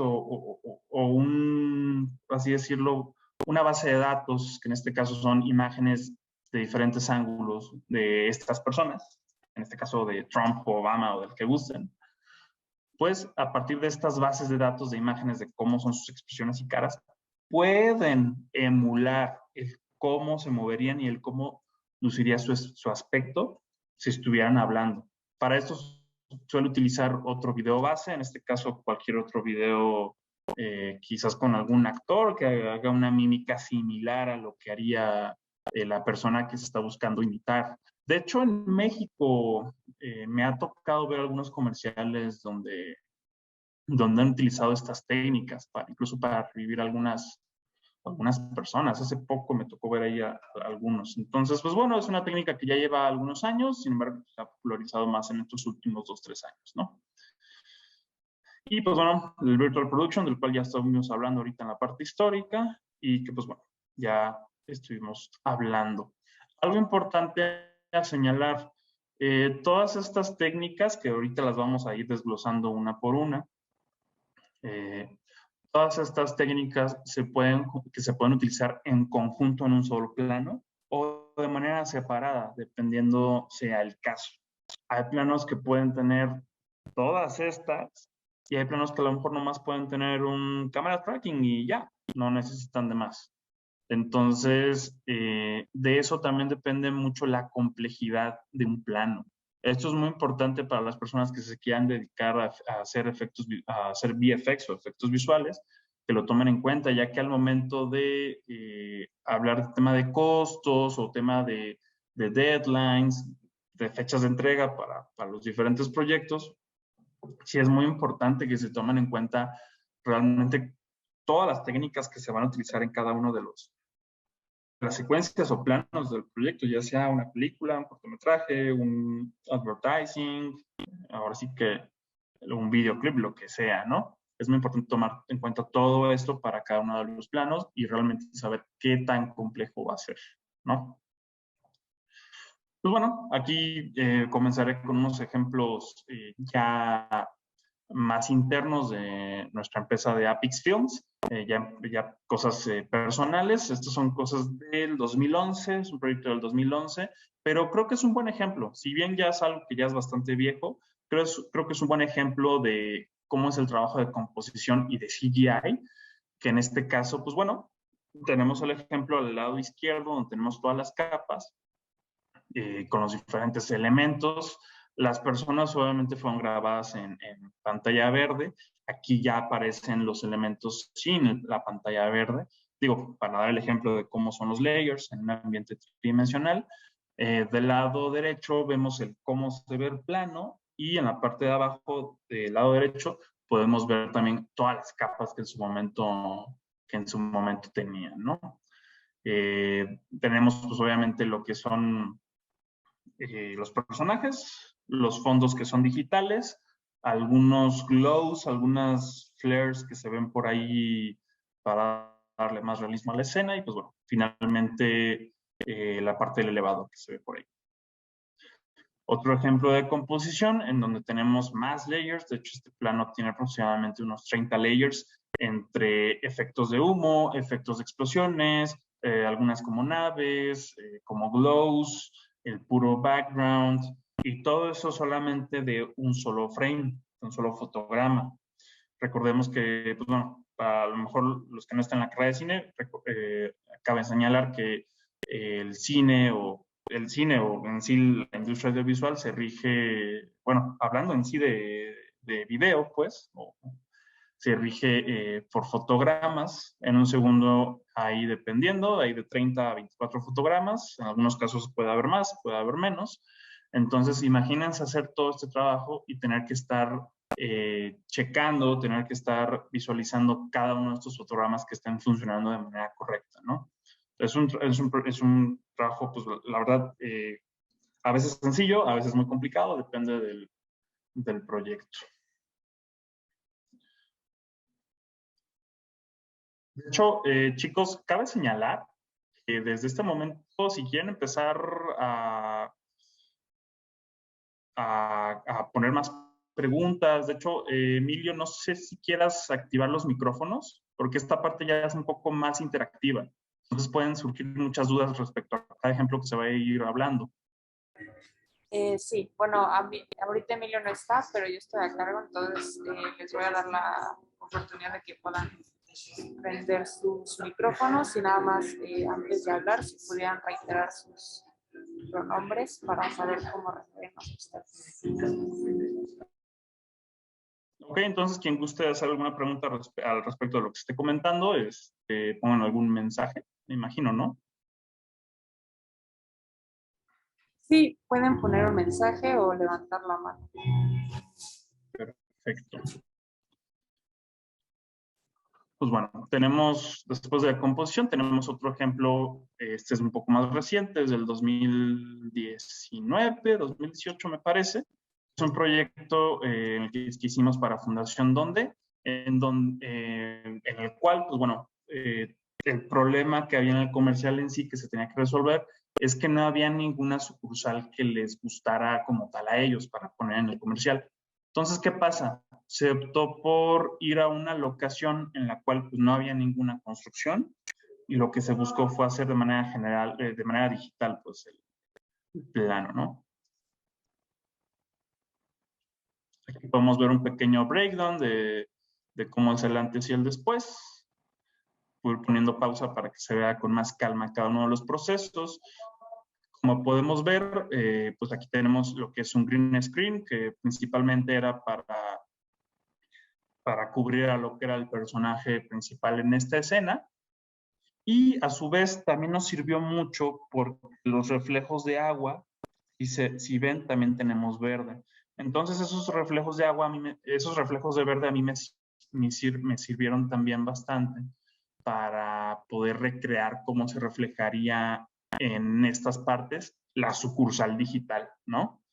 así decirlo, una base de datos, que en este caso son imágenes de diferentes ángulos de estas personas, en este caso de Trump o Obama o del que gusten, pues a partir de estas bases de datos de imágenes de cómo son sus expresiones y caras, pueden emular el cómo se moverían y el cómo luciría su aspecto si estuvieran hablando. Para esto suele utilizar otro video base, en este caso cualquier otro video, quizás con algún actor que haga una mímica similar a lo que haría la persona que se está buscando imitar. De hecho, en México me ha tocado ver algunos comerciales donde han utilizado estas técnicas, incluso para revivir algunas algunas personas. Hace poco me tocó ver ahí a algunos. Entonces, pues bueno, es una técnica que ya lleva algunos años, sin embargo, se ha popularizado más en estos últimos 2-3 años, ¿no? Y pues bueno, el Virtual Production, del cual ya estuvimos hablando ahorita en la parte histórica, y que pues bueno, ya estuvimos hablando. Algo importante a señalar, todas estas técnicas, que ahorita las vamos a ir desglosando una por una, todas estas técnicas se pueden utilizar en conjunto en un solo plano o de manera separada, dependiendo sea el caso. Hay planos que pueden tener todas estas y hay planos que a lo mejor nomás pueden tener un camera tracking y ya, no necesitan de más. Entonces, de eso también depende mucho la complejidad de un plano. Esto es muy importante para las personas que se quieran dedicar a hacer VFX o efectos visuales, que lo tomen en cuenta, ya que al momento de hablar de tema de costos o tema de deadlines, de fechas de entrega para los diferentes proyectos, sí es muy importante que se tomen en cuenta realmente todas las técnicas que se van a utilizar en cada uno de las secuencias o planos del proyecto, ya sea una película, un cortometraje, un advertising, ahora sí que un videoclip, lo que sea, ¿no? Es muy importante tomar en cuenta todo esto para cada uno de los planos y realmente saber qué tan complejo va a ser, ¿no? Pues bueno, aquí comenzaré con unos ejemplos ya más internos de nuestra empresa de Apix Films, ya cosas personales. Estas son cosas del 2011, es un proyecto del 2011, pero creo que es un buen ejemplo. Si bien ya es algo que ya es bastante viejo, creo que es un buen ejemplo de cómo es el trabajo de composición y de CGI, que en este caso, pues bueno, tenemos el ejemplo al lado izquierdo, donde tenemos todas las capas, con los diferentes elementos. Las personas obviamente fueron grabadas en pantalla verde. Aquí ya aparecen los elementos sin la pantalla verde. Digo, para dar el ejemplo de cómo son los layers en un ambiente tridimensional. Del lado derecho vemos cómo se ve el plano y en la parte de abajo del lado derecho podemos ver también todas las capas que en su momento tenían, ¿no? Tenemos pues obviamente lo que son los personajes, los fondos que son digitales, algunos glows, algunas flares que se ven por ahí para darle más realismo a la escena y pues bueno, finalmente la parte del elevador que se ve por ahí. Otro ejemplo de composición en donde tenemos más layers, de hecho este plano tiene aproximadamente unos 30 layers entre efectos de humo, efectos de explosiones, algunas como naves, como glows, el puro background y todo eso solamente de un solo frame, un solo fotograma. Recordemos que, pues bueno, a lo mejor los que no están en la carrera de cine, cabe señalar que el cine o en sí la industria audiovisual se rige, bueno, hablando en sí de video, pues, se rige por fotogramas. En un segundo hay dependiendo, hay de 30 a 24 fotogramas. En algunos casos puede haber más, puede haber menos. Entonces, imagínense hacer todo este trabajo y tener que estar checando, tener que estar visualizando cada uno de estos fotogramas que estén funcionando de manera correcta, ¿no? Es un trabajo, pues la verdad, a veces sencillo, a veces muy complicado, depende del proyecto. De hecho, chicos, cabe señalar que desde este momento, si quieren empezar a poner más preguntas, de hecho, Emilio, no sé si quieras activar los micrófonos, porque esta parte ya es un poco más interactiva. Entonces pueden surgir muchas dudas respecto a cada ejemplo que se va a ir hablando. Sí, bueno, ahorita Emilio no está, pero yo estoy a cargo, entonces les voy a dar la oportunidad de que puedan prender sus micrófonos y nada más antes de hablar, si pudieran reiterar sus pronombres para saber cómo referirnos a ustedes. Ok, entonces quien guste hacer alguna pregunta al respecto de lo que esté comentando, pongan algún mensaje, me imagino, ¿no? Sí, pueden poner un mensaje o levantar la mano. Perfecto. Pues bueno, tenemos, después de la composición, tenemos otro ejemplo, este es un poco más reciente, es del 2019, 2018 me parece. Es un proyecto en el que hicimos para Fundación Donde, en el cual, pues bueno, el problema que había en el comercial en sí que se tenía que resolver es que no había ninguna sucursal que les gustara como tal a ellos para poner en el comercial. Entonces, ¿qué pasa? Se optó por ir a una locación en la cual pues, no había ninguna construcción y lo que se buscó fue hacer de manera general, de manera digital, pues el plano, ¿no? Aquí podemos ver un pequeño breakdown de cómo es el antes y el después. Voy poniendo pausa para que se vea con más calma cada uno de los procesos. Como podemos ver, pues aquí tenemos lo que es un green screen, que principalmente era para cubrir a lo que era el personaje principal en esta escena. Y a su vez también nos sirvió mucho por los reflejos de agua. Y si ven, también tenemos verde. Entonces esos reflejos de agua, esos reflejos de verde a mí me sirvieron también bastante para poder recrear cómo se reflejaría en estas partes la sucursal digital, ¿no?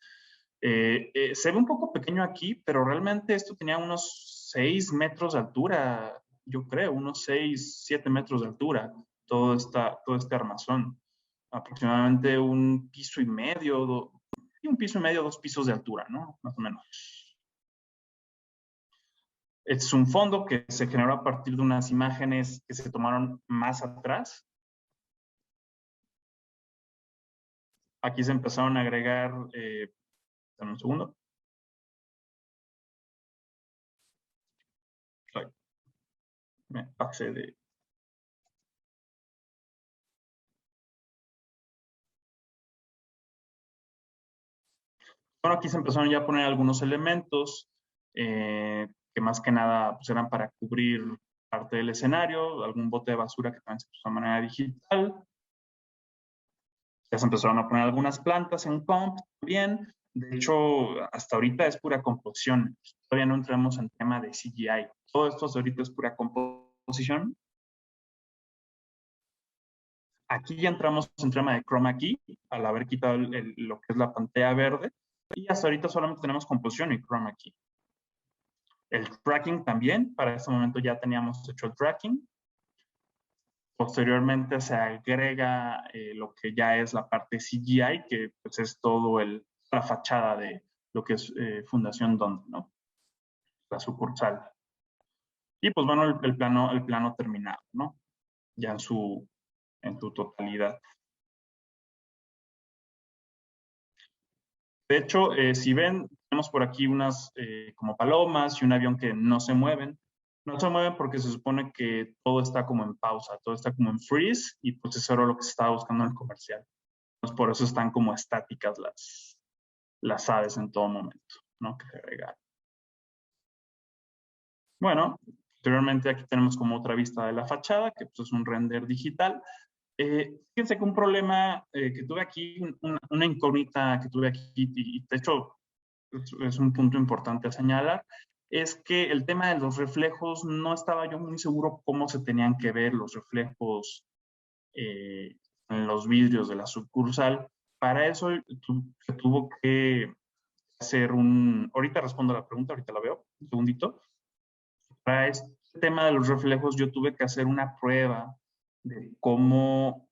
Se ve un poco pequeño aquí, pero realmente esto tenía unos 6 metros de altura, yo creo, unos 6, 7 metros de altura, todo este armazón. Aproximadamente un piso y medio, 2 pisos de altura, ¿no? Más o menos. Es un fondo que se generó a partir de unas imágenes que se tomaron más atrás. Aquí se empezaron a agregar, dame un segundo. Me pasé de... Bueno, aquí se empezaron ya a poner algunos elementos que más que nada pues, eran para cubrir parte del escenario, algún bote de basura que también se puso de manera digital. Ya se empezaron a poner algunas plantas en comp también. De hecho, hasta ahorita es pura composición. Todavía no entramos en tema de CGI. Todo esto hasta ahorita es pura composición. Aquí ya entramos en tema de chroma key, al haber quitado lo que es la pantalla verde. Y hasta ahorita solamente tenemos composición y chroma key. El tracking también, para este momento ya teníamos hecho el tracking. Posteriormente se agrega lo que ya es la parte CGI, que pues es todo la fachada de lo que es Fundación Donde, ¿no? La sucursal. Y pues bueno, el plano terminado, ¿no? Ya en su totalidad. De hecho, si ven, tenemos por aquí unas como palomas y un avión que no se mueven. No se mueven porque se supone que todo está como en pausa, todo está como en freeze y pues eso era lo que se estaba buscando en el comercial. Entonces por eso están como estáticas las aves en todo momento, ¿no? Que se regalan. Bueno, posteriormente aquí tenemos como otra vista de la fachada, que pues es un render digital. Fíjense que un problema que tuve aquí, una incógnita que tuve aquí, y de hecho es un punto importante a señalar, es que el tema de los reflejos no estaba yo muy seguro cómo se tenían que ver los reflejos en los vidrios de la sucursal. Para eso se tuvo que hacer ahorita respondo a la pregunta, ahorita la veo, un segundito. Para este tema de los reflejos yo tuve que hacer una prueba de cómo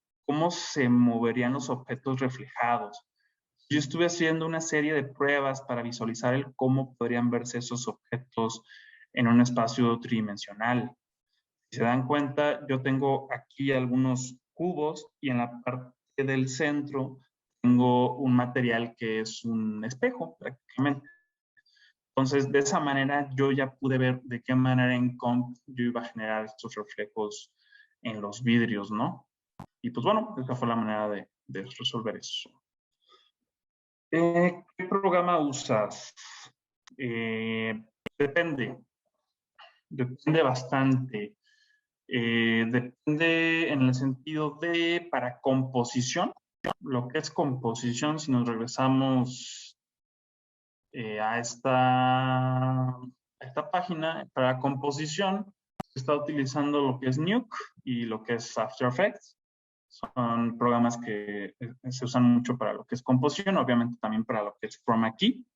se moverían los objetos reflejados. Yo estuve haciendo una serie de pruebas para visualizar cómo podrían verse esos objetos en un espacio tridimensional. Si se dan cuenta, yo tengo aquí algunos cubos y en la parte del centro tengo un material que es un espejo prácticamente. Entonces, de esa manera yo ya pude ver de qué manera en comp yo iba a generar estos reflejos en los vidrios, ¿no? Y pues bueno, esa fue la manera de resolver eso. ¿Qué programa usas? Depende bastante. Depende en el sentido de para composición, lo que es composición, si nos regresamos a esta página, para composición, está utilizando lo que es Nuke y lo que es After Effects. Son programas que se usan mucho para lo que es composición, obviamente también para lo que es chroma key.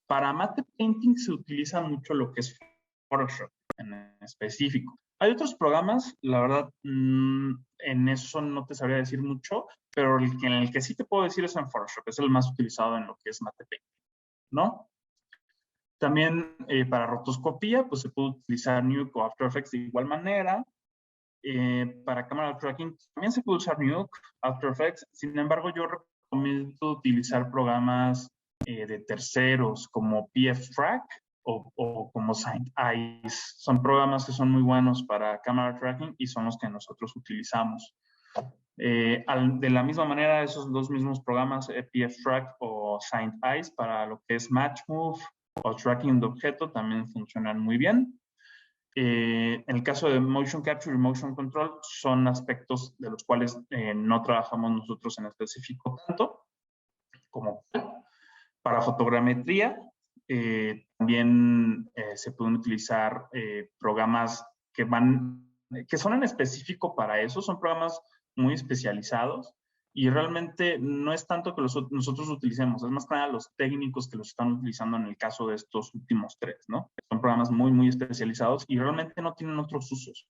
Para matte painting se utiliza mucho lo que es Photoshop en específico. Hay otros programas, la verdad, en eso no te sabría decir mucho, pero en el que sí te puedo decir es en Photoshop, es el más utilizado en lo que es matte painting, ¿no? También para rotoscopía, pues se puede utilizar Nuke o After Effects de igual manera. Para cámara tracking también se puede usar Nuke, After Effects. Sin embargo, yo recomiendo utilizar programas de terceros como PFTrack o como SignEyes. Son programas que son muy buenos para cámara tracking y son los que nosotros utilizamos. De la misma manera, esos dos mismos programas, PFTrack o SignEyes, para lo que es Match Move o Tracking de objeto, también funcionan muy bien. En el caso de Motion Capture y Motion Control, son aspectos de los cuales no trabajamos nosotros en específico tanto como para fotogrametría. También se pueden utilizar programas que son en específico para eso, son programas muy especializados y realmente no es tanto que nosotros utilicemos, es más que nada los técnicos que los están utilizando en el caso de estos últimos tres, ¿no? Son programas muy, muy especializados y realmente no tienen otros usos.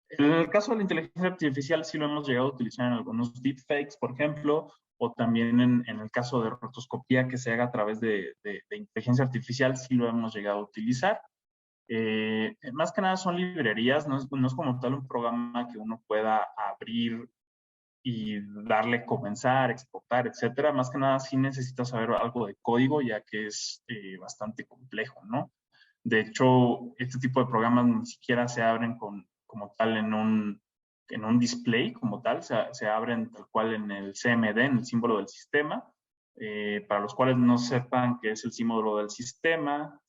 En el caso de la inteligencia artificial sí lo hemos llegado a utilizar en algunos deepfakes, por ejemplo, o también en el caso de rotoscopía que se haga a través de inteligencia artificial sí lo hemos llegado a utilizar. Más que nada son librerías, no es como tal un programa que uno pueda abrir y darle comenzar, exportar, etcétera. Más que nada sí necesitas saber algo de código, ya que es bastante complejo, ¿no? De hecho, este tipo de programas ni siquiera se abren como tal en un display, como tal, se abren tal cual en el CMD, en el símbolo del sistema. Para los cuales no sepan qué es el símbolo del sistema,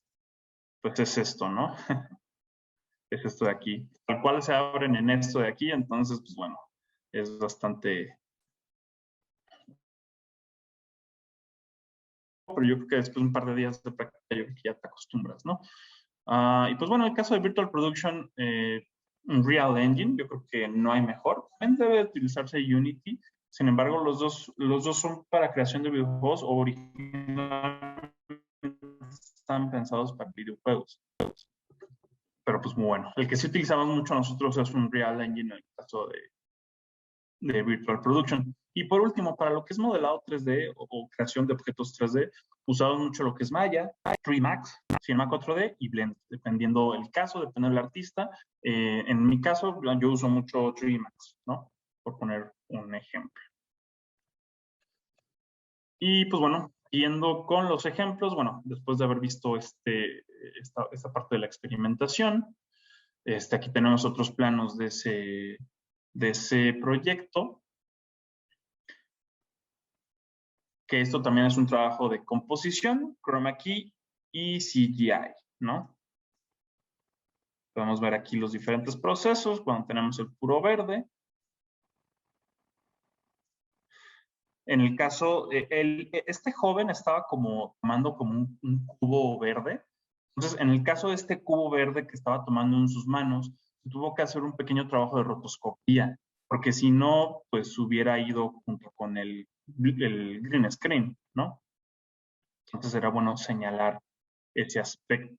pues es esto, ¿no? Es esto de aquí. Tal cual se abren en esto de aquí, entonces, pues bueno, es bastante... Pero yo creo que después de un par de días de práctica, yo creo que ya te acostumbras, ¿no? Y pues bueno, en el caso de Virtual Production, Unreal Engine, yo creo que no hay mejor. También debe utilizarse Unity. Sin embargo, los dos son para creación de videojuegos o originalmente están pensados para videojuegos. Pero pues bueno, el que sí utilizamos mucho nosotros es Unreal Engine en el caso de Virtual Production. Y por último, para lo que es modelado 3D o creación de objetos 3D, usamos mucho lo que es Maya, 3Max, Cinema 4D y Blend, dependiendo el caso, dependiendo del artista. En mi caso, yo uso mucho 3Max, ¿no? Por poner un ejemplo. Y pues bueno, yendo con los ejemplos, bueno, después de haber visto esta parte de la experimentación, aquí tenemos otros planos de ese proyecto, que esto también es un trabajo de composición, chroma key y CGI, ¿no? Podemos ver aquí los diferentes procesos cuando tenemos el puro verde. En el caso, este joven estaba tomando como un cubo verde. Entonces, en el caso de este cubo verde que estaba tomando en sus manos, tuvo que hacer un pequeño trabajo de rotoscopía, porque si no, pues hubiera ido junto con el green screen, ¿no? Entonces era bueno señalar ese aspecto.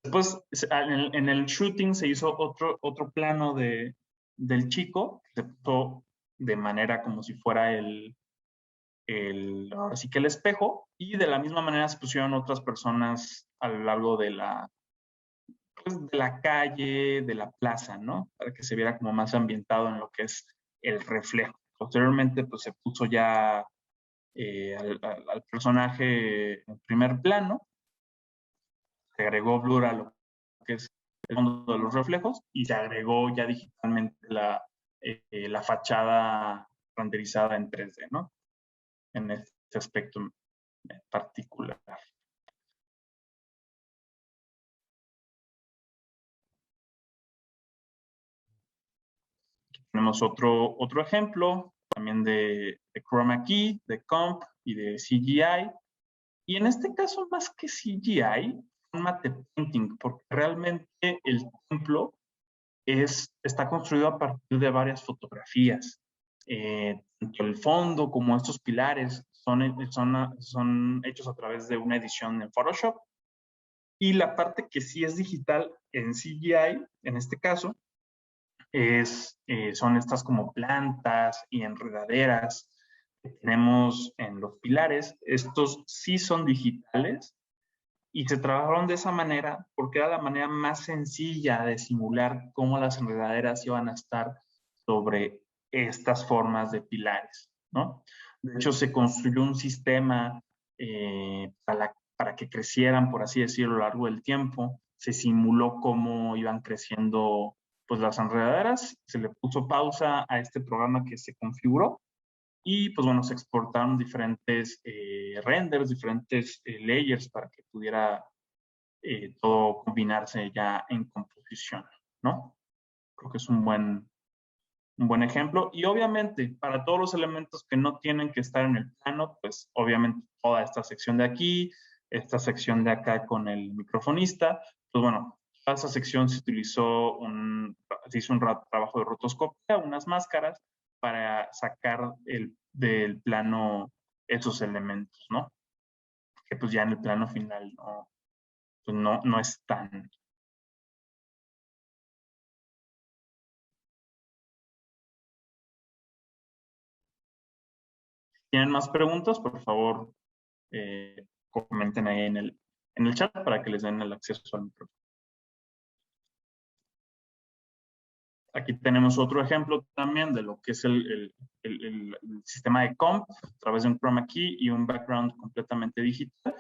Después, en el shooting se hizo otro plano del chico, que se puso de manera como si fuera así que el espejo, y de la misma manera se pusieron otras personas a lo largo de la calle, de la plaza, ¿no? Para que se viera como más ambientado en lo que es el reflejo. Posteriormente, pues se puso ya al personaje en primer plano, se agregó blur a lo que es el fondo de los reflejos y se agregó ya digitalmente la fachada renderizada en 3D, ¿no? En este aspecto en particular. Aquí tenemos otro ejemplo, también de chroma key, de comp y de CGI. Y en este caso, más que CGI, un matte painting, porque realmente el templo está construido a partir de varias fotografías. Tanto el fondo como estos pilares son hechos a través de una edición en Photoshop. Y la parte que sí es digital en CGI, en este caso, son estas como plantas y enredaderas que tenemos en los pilares. Estos sí son digitales y se trabajaron de esa manera porque era la manera más sencilla de simular cómo las enredaderas iban a estar sobre estas formas de pilares, ¿no? De hecho, se construyó un sistema para que crecieran, por así decirlo, a lo largo del tiempo. Se simuló cómo iban creciendo pues, las enredaderas. Se le puso pausa a este programa que se configuró y pues bueno, se exportaron diferentes renders, diferentes layers para que pudiera todo combinarse ya en composición, ¿no? Creo que es un buen ejemplo. Y obviamente, para todos los elementos que no tienen que estar en el plano, pues obviamente toda esta sección de aquí, esta sección de acá con el microfonista, pues bueno, toda esa sección se hizo un trabajo de rotoscopia, unas máscaras, para sacar del plano esos elementos, ¿no? Que pues ya en el plano final pues no es tan... ¿Tienen más preguntas? Por favor, comenten ahí en el chat para que les den el acceso al micrófono. Aquí tenemos otro ejemplo también de lo que es el sistema de comp a través de un chroma key y un background completamente digital.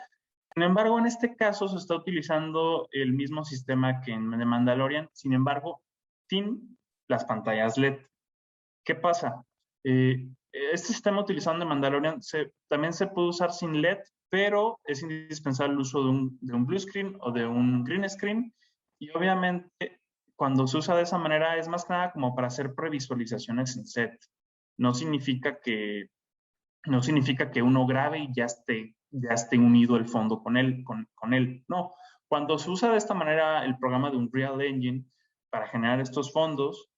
Sin embargo, en este caso se está utilizando el mismo sistema que en The Mandalorian, sin embargo, sin las pantallas LED. ¿Qué pasa? Este sistema utilizando The Mandalorian también se puede usar sin LED, pero es indispensable el uso de un blue screen o de un green screen. Y obviamente, cuando se usa de esa manera, es más que nada como para hacer previsualizaciones en set. No significa que uno grabe y ya esté unido el fondo con él. No. Cuando se usa de esta manera el programa de Unreal Engine para generar estos fondos,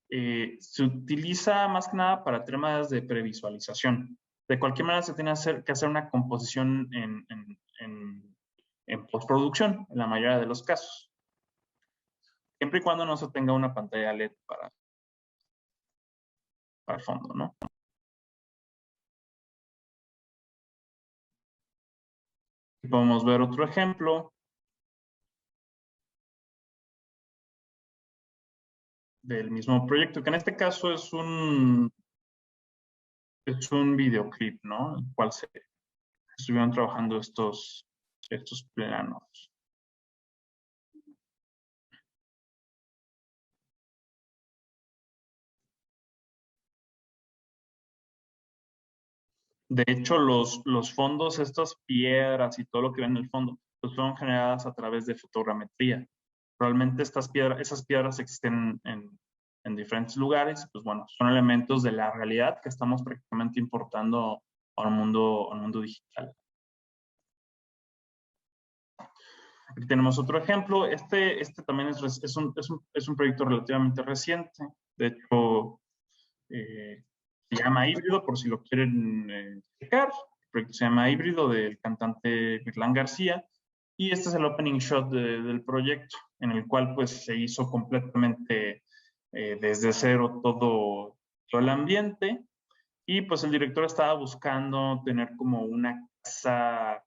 se utiliza más que nada para temas de previsualización. De cualquier manera, se tiene que hacer una composición en postproducción, en la mayoría de los casos. Siempre y cuando no se tenga una pantalla LED para el fondo, ¿no? Aquí podemos ver otro ejemplo del mismo proyecto, que en este caso es un videoclip, ¿no? En el cual se estuvieron trabajando estos planos. De hecho, los fondos, estas piedras y todo lo que ven en el fondo, pues fueron generadas a través de fotogrametría. Realmente esas piedras existen en diferentes lugares, pues bueno, son elementos de la realidad que estamos prácticamente importando a un mundo digital. Aquí tenemos otro ejemplo. Este también es un proyecto relativamente reciente. De hecho, se llama Híbrido, por si lo quieren checar. El proyecto se llama Híbrido, del cantante Virlán García. Y este es el opening shot del proyecto, en el cual pues se hizo completamente desde cero todo el ambiente. Y pues el director estaba buscando tener como una casa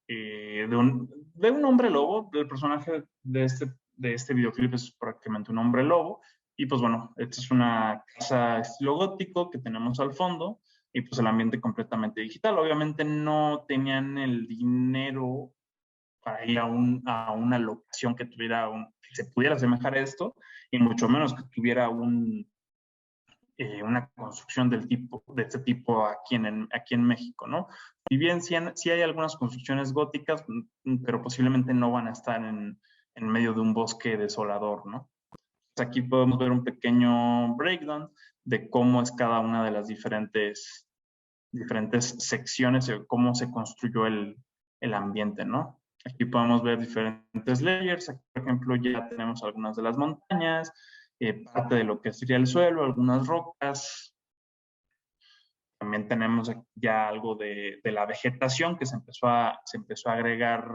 de un hombre lobo. El personaje de este videoclip es prácticamente un hombre lobo. Y pues bueno, esta es una casa estilo gótico que tenemos al fondo y pues el ambiente completamente digital. Obviamente no tenían el dinero para ir a una locación que que se pudiera asemejar a esto y mucho menos que tuviera una construcción de este tipo aquí en México, ¿no? Y bien, sí hay algunas construcciones góticas, pero posiblemente no van a estar en medio de un bosque desolador, ¿no? Aquí podemos ver un pequeño breakdown de cómo es cada una de las diferentes secciones, cómo se construyó el ambiente, ¿no? Aquí podemos ver diferentes layers. Aquí, por ejemplo, ya tenemos algunas de las montañas, parte de lo que sería el suelo, algunas rocas. También tenemos aquí ya algo de la vegetación que se empezó a agregar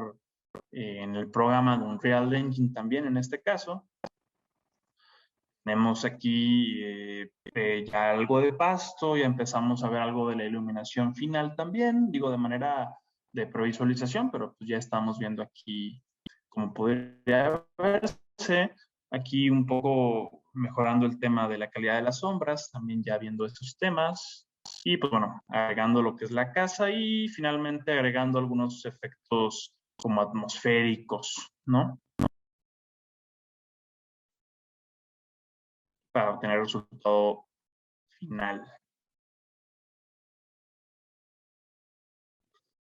en el programa de Unreal Engine también en este caso. Tenemos aquí ya algo de pasto, ya empezamos a ver algo de la iluminación final también, digo de manera de previsualización, pero pues ya estamos viendo aquí como podría verse, aquí un poco mejorando el tema de la calidad de las sombras, también ya viendo estos temas, y pues bueno, agregando lo que es la casa y finalmente agregando algunos efectos como atmosféricos, ¿no? Para obtener el resultado final.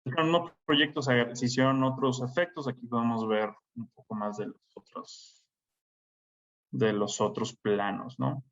En unos proyectos se hicieron otros efectos. Aquí podemos ver un poco más de los otros planos, ¿no?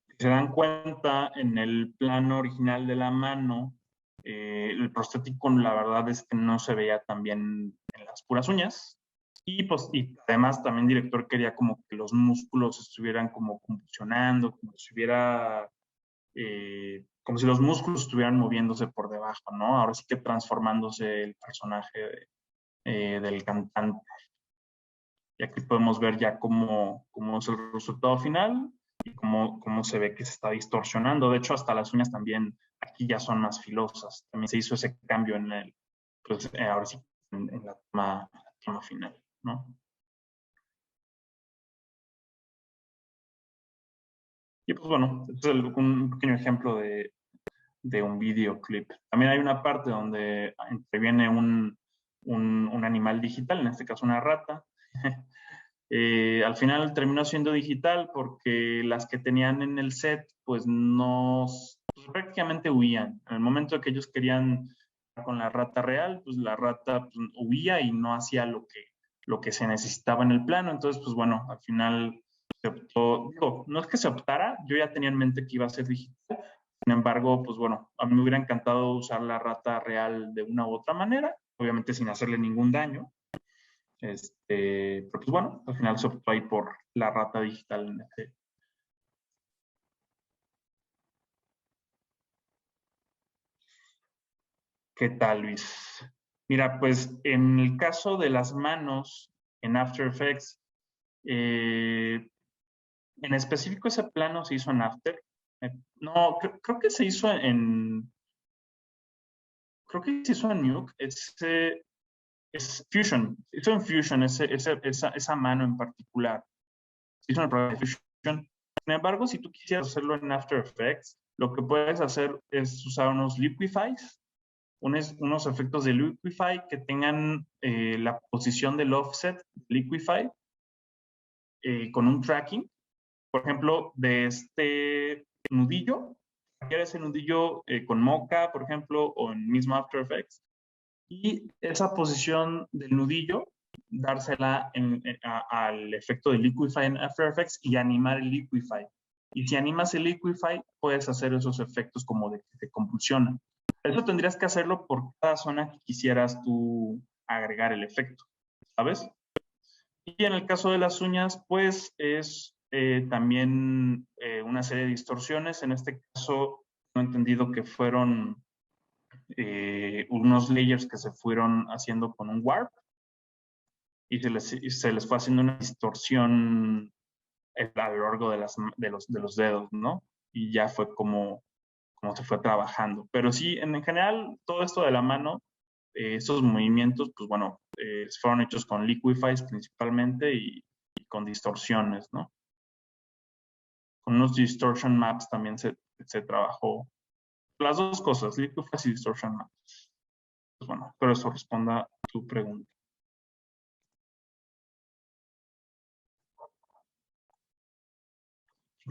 Si se dan cuenta, en el plano original de la mano, el prostético, la verdad es que no se veía tan bien en las puras uñas. Y, pues, y además también el director quería como que los músculos estuvieran como convulsionando, como si los músculos estuvieran moviéndose por debajo, ¿no? Ahora sí que transformándose el personaje del cantante. Y aquí podemos ver ya cómo es el resultado final y cómo se ve que se está distorsionando. De hecho, hasta las uñas también aquí ya son más filosas. También se hizo ese cambio pues, ahora sí, en la toma final, ¿no? Y pues bueno, este es un pequeño ejemplo de un videoclip. También hay una parte donde interviene un animal digital, en este caso una rata. Al final terminó siendo digital porque las que tenían en el set, pues no, pues prácticamente huían. En el momento que ellos querían con la rata real, pues la rata pues, huía y no hacía lo que se necesitaba en el plano. Entonces, pues bueno, al final se optó, digo, no es que se optara, yo ya tenía en mente que iba a ser digital. Sin embargo, pues bueno, a mí me hubiera encantado usar la rata real de una u otra manera, obviamente sin hacerle ningún daño. Pero pues bueno, al final se optó ahí por la rata digital en este. ¿Qué tal, Luis? Mira, pues en el caso de las manos en After Effects, en específico ese plano se hizo en After. No, creo que se hizo creo que se hizo en Nuke. Es Fusion. Se hizo en Fusion, esa mano en particular. Se hizo en el programa de Fusion. Sin embargo, si tú quisieras hacerlo en After Effects, lo que puedes hacer es usar unos liquifies, unos efectos de liquify que tengan la posición del offset liquify con un tracking. Por ejemplo, de este nudillo, quieres ese nudillo con Mocha, por ejemplo, o en mismo After Effects. Y esa posición del nudillo, dársela al efecto de Liquify en After Effects y animar el Liquify. Y si animas el Liquify, puedes hacer esos efectos como de que te convulsionan. Eso tendrías que hacerlo por cada zona que quisieras tú agregar el efecto, ¿sabes? Y en el caso de las uñas, pues es también una serie de distorsiones. En este caso, no he entendido que fueron unos layers que se fueron haciendo con un warp y se les fue haciendo una distorsión a lo largo de los dedos, ¿no? Y ya fue como se fue trabajando. Pero sí, en general, todo esto de la mano, esos movimientos, pues bueno, fueron hechos con liquifies principalmente y con distorsiones, ¿no? Con unos distortion maps también se trabajó. Las dos cosas, liquifies y distortion maps. Pues bueno, espero eso responda a tu pregunta.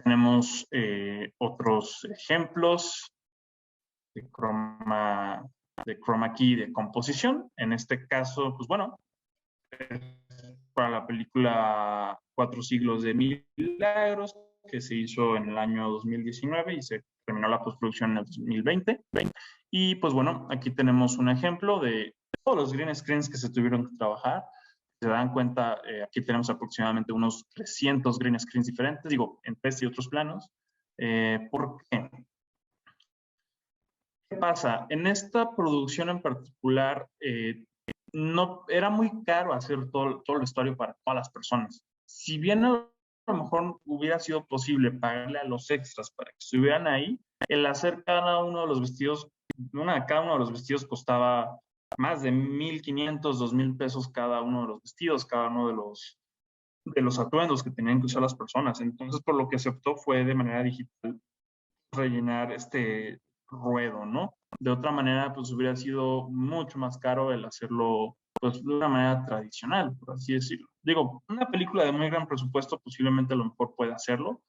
Tenemos otros ejemplos de croma chroma key, de composición. En este caso, pues bueno, para la película Cuatro siglos de milagros, que se hizo en el año 2019 y se terminó la postproducción en el 2020. Y pues bueno, aquí tenemos un ejemplo de todos los green screens que se tuvieron que trabajar. Se dan cuenta, aquí tenemos aproximadamente unos 300 green screens diferentes, digo, en este y otros planos. ¿Por qué? ¿Qué pasa? En esta producción en particular, no, era muy caro hacer todo el vestuario para todas las personas. Si bien a lo mejor hubiera sido posible pagarle a los extras para que estuvieran ahí, el hacer cada uno de los vestidos, cada uno de los vestidos costaba más de 1,500, 2,000 pesos cada uno de los vestidos, cada uno de los atuendos que tenían que usar las personas. Entonces, por lo que se optó fue de manera digital rellenar este ruedo, ¿no? De otra manera, pues hubiera sido mucho más caro el hacerlo, pues, de una manera tradicional, por así decirlo. Digo, una película de muy gran presupuesto posiblemente a lo mejor pueda hacerlo,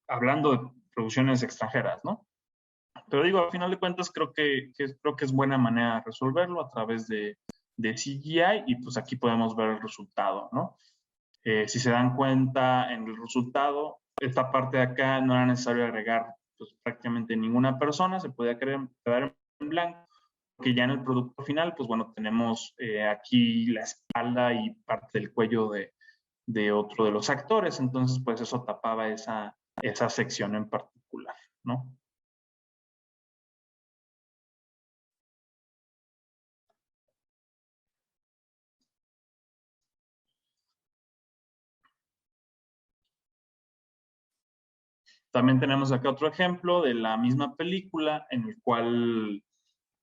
hablando de producciones extranjeras, ¿no? Pero digo, al final de cuentas creo que es buena manera de resolverlo a través de CGI y pues aquí podemos ver el resultado, ¿no? Si se dan cuenta en el resultado, esta parte de acá no era necesario agregar pues, prácticamente ninguna persona, se podía quedar en blanco, porque ya en el producto final, pues bueno, tenemos aquí la espalda y parte del cuello de otro de los actores, entonces pues eso tapaba esa sección en particular, ¿no? También tenemos acá otro ejemplo de la misma película en el cual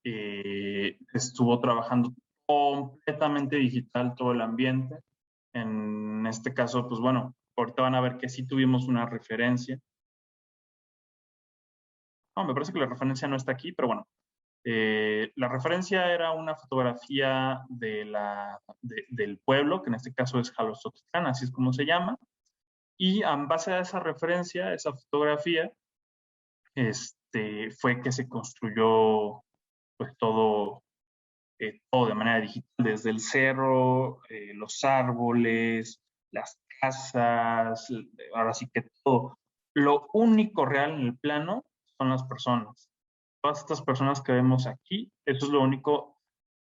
estuvo trabajando completamente digital todo el ambiente. En este caso, pues bueno, ahorita van a ver que sí tuvimos una referencia. No, me parece que la referencia no está aquí, pero bueno. La referencia era una fotografía del pueblo, que en este caso es Jalostotitlán, así es como se llama. Y en base a esa referencia, esa fotografía, fue que se construyó pues todo de manera digital, desde el cerro, los árboles, las casas, ahora sí que todo. Lo único real en el plano son las personas. Todas estas personas que vemos aquí, eso es lo único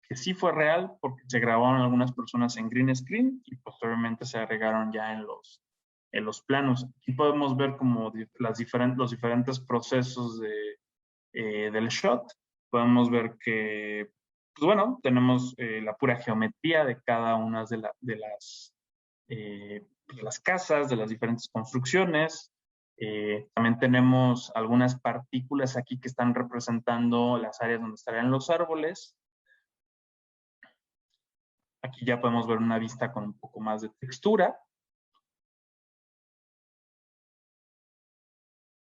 que sí fue real porque se grabaron algunas personas en green screen y posteriormente se agregaron ya en los planos. Aquí podemos ver como los diferentes procesos del shot. Podemos ver que, pues bueno, tenemos la pura geometría de cada una de las casas, de las diferentes construcciones. También tenemos algunas partículas aquí que están representando las áreas donde estarían los árboles. Aquí ya podemos ver una vista con un poco más de textura.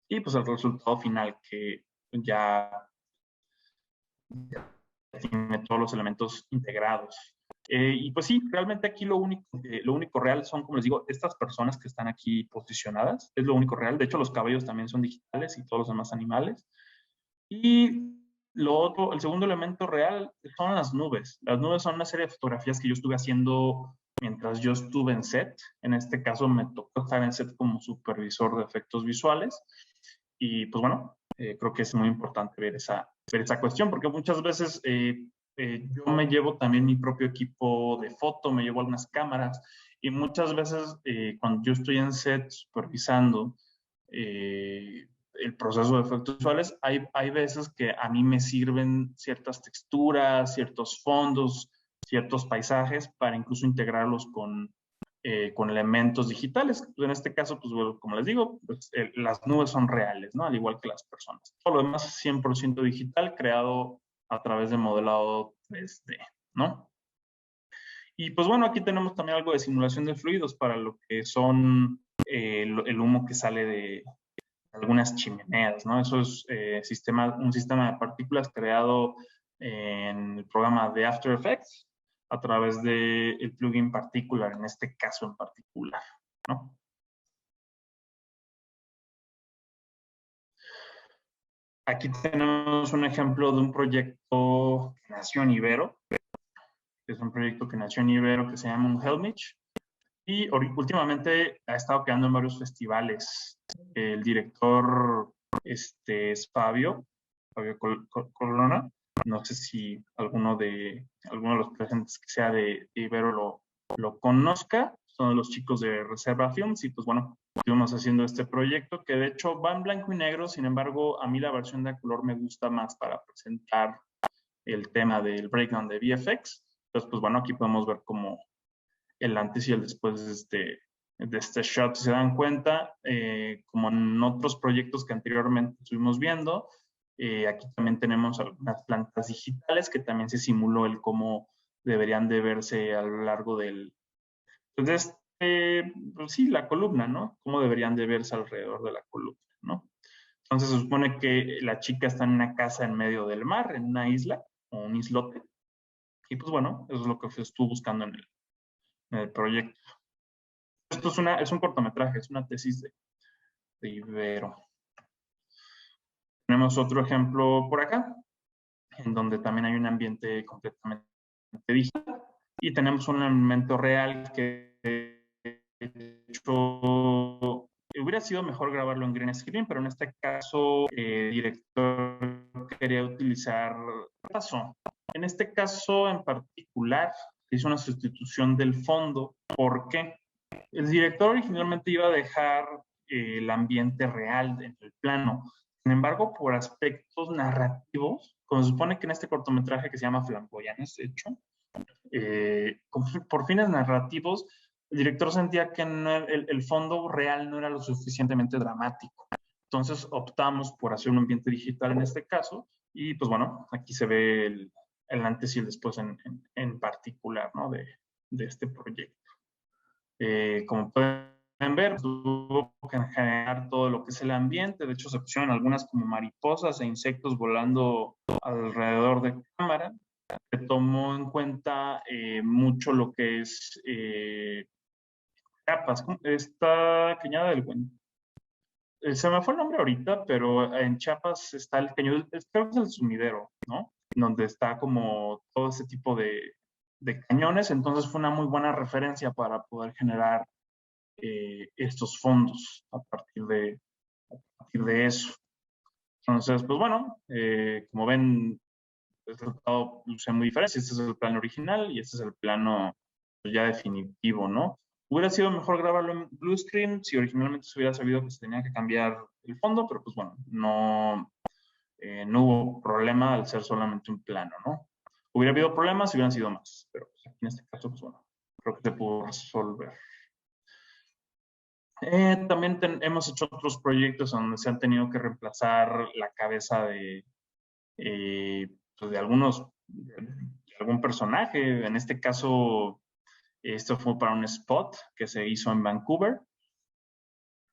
Y pues el resultado final que ya tiene todos los elementos integrados. Y pues sí, realmente aquí lo único real son, como les digo, estas personas que están aquí posicionadas, es lo único real. De hecho, los cabellos también son digitales y todos los demás animales. Y lo otro, el segundo elemento real son las nubes. Las nubes son una serie de fotografías que yo estuve haciendo mientras yo estuve en set. En este caso me tocó estar en set como supervisor de efectos visuales. Y pues bueno, creo que es muy importante ver esa cuestión, porque muchas veces yo me llevo también mi propio equipo de foto, me llevo algunas cámaras, y muchas veces cuando yo estoy en set supervisando el proceso de efectos visuales, hay veces que a mí me sirven ciertas texturas, ciertos fondos, ciertos paisajes para incluso integrarlos con elementos digitales. En este caso, pues bueno, como les digo, pues, las nubes son reales, ¿no? Al igual que las personas. Todo lo demás es 100% digital, creado a través de modelado 3D, ¿no? Y pues bueno, aquí tenemos también algo de simulación de fluidos para lo que son el humo que sale de algunas chimeneas, ¿no? Eso es un sistema de partículas creado en el programa de After Effects a través del plugin Particular, en este caso en particular, ¿no? Aquí tenemos un ejemplo de un proyecto que nació en Ibero, que es un proyecto que nació en Ibero que se llama un Helmich, y últimamente ha estado quedando en varios festivales. El director es Fabio Corona. No sé si alguno de los presentes que sea de Ibero lo conozca. Son los chicos de Reserva Films y pues bueno, estuvimos haciendo este proyecto que de hecho va en blanco y negro. Sin embargo, a mí la versión de color me gusta más para presentar el tema del breakdown de VFX. Entonces, pues bueno, aquí podemos ver como el antes y el después de este shot. Si se dan cuenta, como en otros proyectos que anteriormente estuvimos viendo, aquí también tenemos algunas plantas digitales que también se simuló el cómo deberían de verse a lo largo pues pues sí, la columna, ¿no? Cómo deberían de verse alrededor de la columna, ¿no? Entonces se supone que la chica está en una casa en medio del mar, en una isla o un islote. Y pues bueno, eso es lo que estuvo buscando en el proyecto. Esto es un cortometraje, es una tesis de Ibero. Tenemos otro ejemplo por acá, en donde también hay un ambiente completamente digital y tenemos un elemento real que de hecho hubiera sido mejor grabarlo en green screen, pero en este caso el director quería utilizar... ¿Qué pasó? En este caso en particular hizo una sustitución del fondo. ¿Por qué? El director originalmente iba a dejar el ambiente real en el plano. Sin embargo, por aspectos narrativos, como se supone que en este cortometraje que se llama Flamboyanes, de hecho, por fines narrativos, el director sentía que no, el fondo real no era lo suficientemente dramático. Entonces optamos por hacer un ambiente digital en este caso y pues bueno, aquí se ve el antes y el después en particular, ¿no? de este proyecto. Como pueden ver, tuvo que generar todo lo que es el ambiente. De hecho, se pusieron algunas como mariposas e insectos volando alrededor de cámara. Se tomó en cuenta mucho lo que es Chiapas, esta cañada del Güen. Se me fue el nombre ahorita, pero en Chiapas está el cañón, creo que es el Sumidero, ¿no? Donde está como todo ese tipo de cañones. Entonces fue una muy buena referencia para poder generar estos fondos a partir de eso. Entonces, pues bueno, como ven, el resultado luce muy diferente. Este es el plano original y este es el plano pues, ya definitivo, ¿no? Hubiera sido mejor grabarlo en blue screen si originalmente se hubiera sabido que se tenía que cambiar el fondo, pero pues bueno, no hubo problema al ser solamente un plano, ¿no? Hubiera habido problemas si hubieran sido más, pero pues, en este caso, pues bueno, creo que se pudo resolver. También hemos hecho otros proyectos donde se han tenido que reemplazar la cabeza pues de algún personaje. En este caso, esto fue para un spot que se hizo en Vancouver.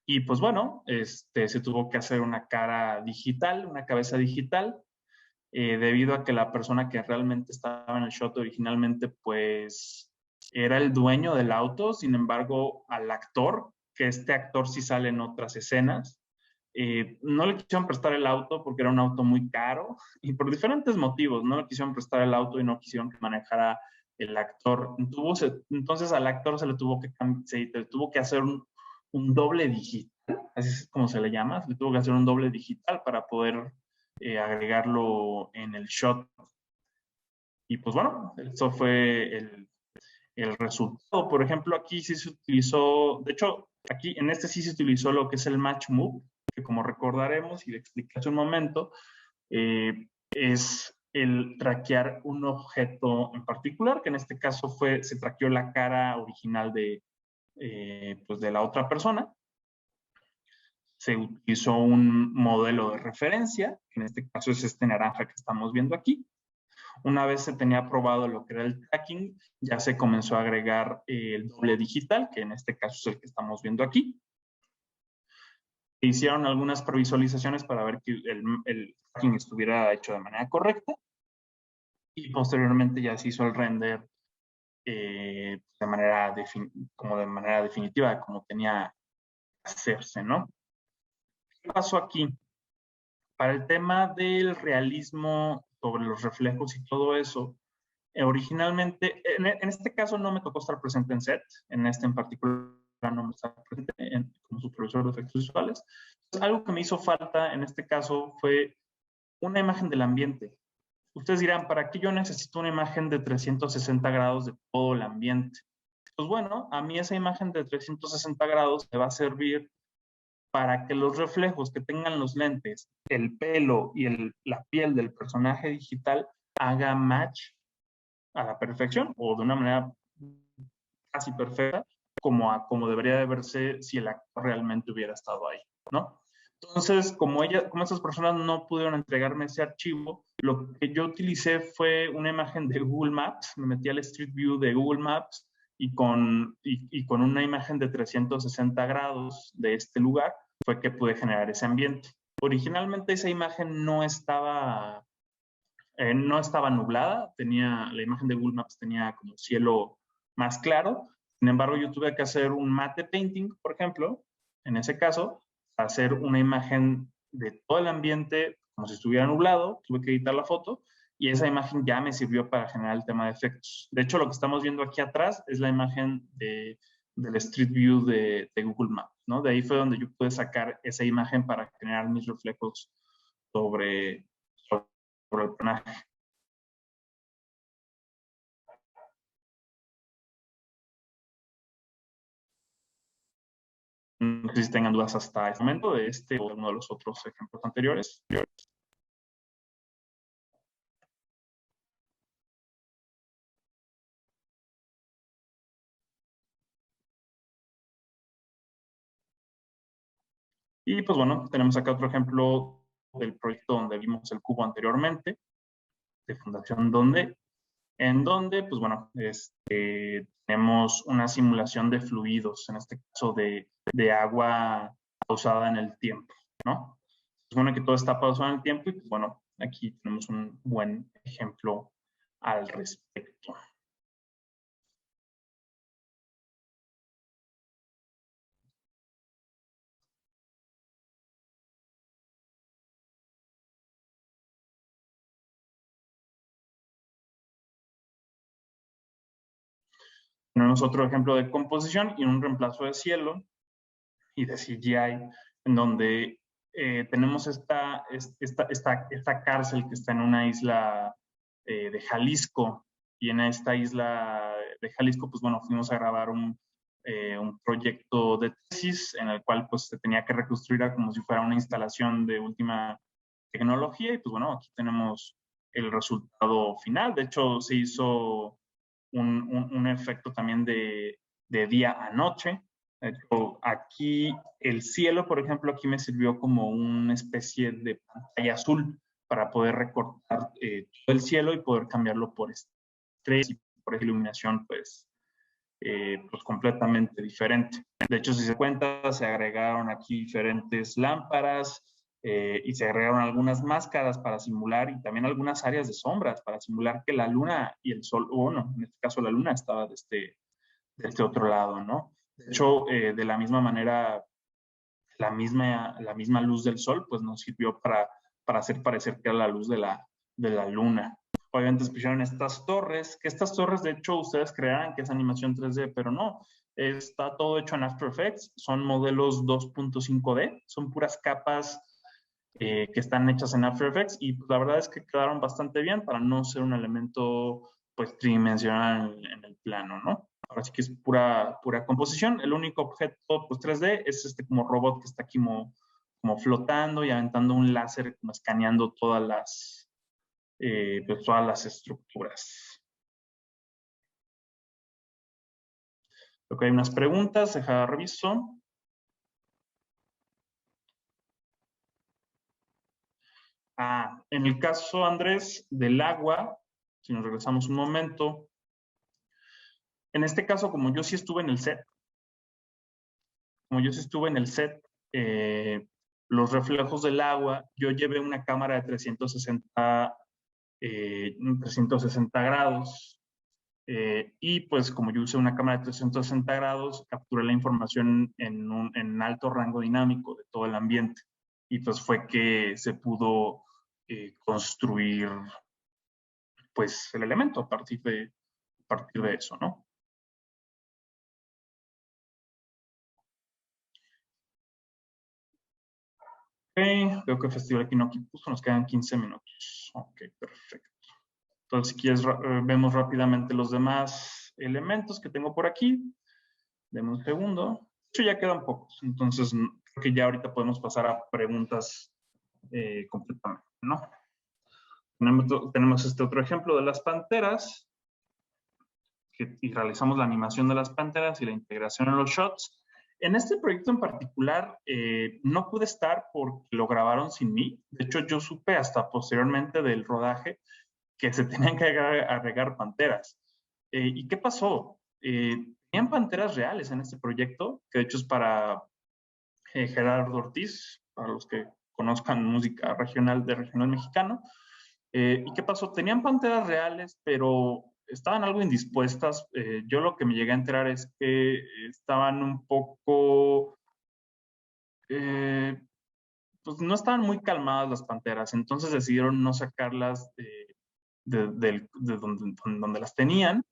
Y pues bueno, se tuvo que hacer una cara digital, una cabeza digital, debido a que la persona que realmente estaba en el shot originalmente, pues era el dueño del auto. Sin embargo, al actor, que este actor sí sale en otras escenas, no le quisieron prestar el auto porque era un auto muy caro y por diferentes motivos no le quisieron prestar el auto y no quisieron que manejara el actor. Entonces al actor se le tuvo que hacer un doble digital, así es como se le llama, se le tuvo que hacer un doble digital para poder agregarlo en el shot. Y pues bueno, eso fue el resultado. Por ejemplo, aquí sí se utilizó, de hecho, aquí en este sí se utilizó lo que es el match move, que como recordaremos y le expliqué hace un momento, es el traquear un objeto en particular, que en este caso se traqueó la cara original pues de la otra persona. Se utilizó un modelo de referencia, que en este caso es este naranja que estamos viendo aquí. Una vez se tenía aprobado lo que era el tracking, ya se comenzó a agregar el doble digital, que en este caso es el que estamos viendo aquí. Se hicieron algunas previsualizaciones para ver que el tracking estuviera hecho de manera correcta y posteriormente ya se hizo el render de manera definitiva, como tenía que hacerse, ¿no? ¿Qué pasó aquí? para el tema del realismo sobre los reflejos y todo eso, originalmente, en este caso no me tocó estar presente en set, en este en particular no me estaba presente como supervisor de efectos visuales. Algo que me hizo falta en este caso fue una imagen del ambiente. Ustedes dirán, ¿para qué yo necesito una imagen de 360 grados de todo el ambiente? Pues bueno, a mí esa imagen de 360 grados me va a servir para que los reflejos que tengan los lentes, el pelo y la piel del personaje digital haga match a la perfección o de una manera casi perfecta como debería de verse si el actor realmente hubiera estado ahí, ¿no? Entonces, como esas personas no pudieron entregarme ese archivo, lo que yo utilicé fue una imagen de Google Maps, me metí al Street View de Google Maps y con una imagen de 360 grados de este lugar fue que pude generar ese ambiente. Originalmente esa imagen no estaba nublada, la imagen de Google Maps tenía como cielo más claro. Sin embargo, yo tuve que hacer un matte painting, por ejemplo, en ese caso, hacer una imagen de todo el ambiente como si estuviera nublado, tuve que editar la foto y esa imagen ya me sirvió para generar el tema de efectos. De hecho, lo que estamos viendo aquí atrás es la imagen del Street View de Google Maps, ¿no? De ahí fue donde yo pude sacar esa imagen para generar mis reflejos sobre el personaje. No sé si tengan dudas hasta este momento de este o uno de los otros ejemplos anteriores. Y pues bueno, tenemos acá otro ejemplo del proyecto donde vimos el cubo anteriormente, de Fundación Donde, en donde, pues bueno, tenemos una simulación de fluidos, en este caso de agua pausada en el tiempo, ¿no? Se supone que todo está pausado en el tiempo y pues bueno, aquí tenemos un buen ejemplo al respecto. Tenemos otro ejemplo de composición y un reemplazo de cielo y de CGI, en donde tenemos esta cárcel que está en una isla de Jalisco, y en esta isla de Jalisco, pues bueno, fuimos a grabar un proyecto de tesis en el cual pues se tenía que reconstruir como si fuera una instalación de última tecnología, y pues bueno, aquí tenemos el resultado final. De hecho, se hizo un efecto también de día a noche. Aquí el cielo, por ejemplo, aquí me sirvió como una especie de pantalla azul para poder recortar todo el cielo y poder cambiarlo por estrellas y por iluminación, pues completamente diferente. De hecho, si se cuenta, se agregaron aquí diferentes lámparas y se agregaron algunas máscaras para simular y también algunas áreas de sombras para simular que la luna y el sol, o no, en este caso la luna estaba de este otro lado, ¿no? De hecho, de la misma manera, la misma luz del sol, pues nos sirvió para hacer parecer que era la luz de la luna. Obviamente se pusieron estas torres, que estas torres, de hecho, ustedes creerán que es animación 3D, pero no. Está todo hecho en After Effects, son modelos 2.5D, son puras capas que están hechas en After Effects y pues, la verdad es que quedaron bastante bien para no ser un elemento pues tridimensional en el plano, ¿no? Ahora sí que es pura composición. El único objeto pues 3D es este como robot que está aquí como flotando y aventando un láser, como escaneando pues todas las estructuras. Creo que hay unas preguntas, deja reviso. En el caso, Andrés, del agua, si nos regresamos un momento, en este caso, como yo sí estuve en el set, los reflejos del agua, yo llevé una cámara de 360 grados y pues como yo usé una cámara de 360 grados, capturé la información en alto rango dinámico de todo el ambiente. y pues fue que se pudo construir pues el elemento a partir de eso, ¿no? Ok, veo que Festival aquí no puso, nos quedan 15 minutos. Ok, perfecto. Entonces, si quieres, vemos rápidamente los demás elementos que tengo por aquí. Deme un segundo. De hecho, ya quedan pocos. Entonces, creo que ya ahorita podemos pasar a preguntas completamente, ¿no? Tenemos este otro ejemplo de las panteras. Y realizamos la animación de las panteras y la integración en los shots. En este proyecto en particular, no pude estar porque lo grabaron sin mí. De hecho, yo supe hasta posteriormente del rodaje que se tenían que agregar panteras. ¿Y qué pasó? Tenían panteras reales en este proyecto, que de hecho es para Gerardo Ortiz, para los que conozcan música regional de regional mexicano. ¿Y qué pasó? Tenían panteras reales, pero estaban algo indispuestas. Yo lo que me llegué a enterar es que estaban un poco, pues no estaban muy calmadas las panteras, entonces decidieron no sacarlas de donde las tenían,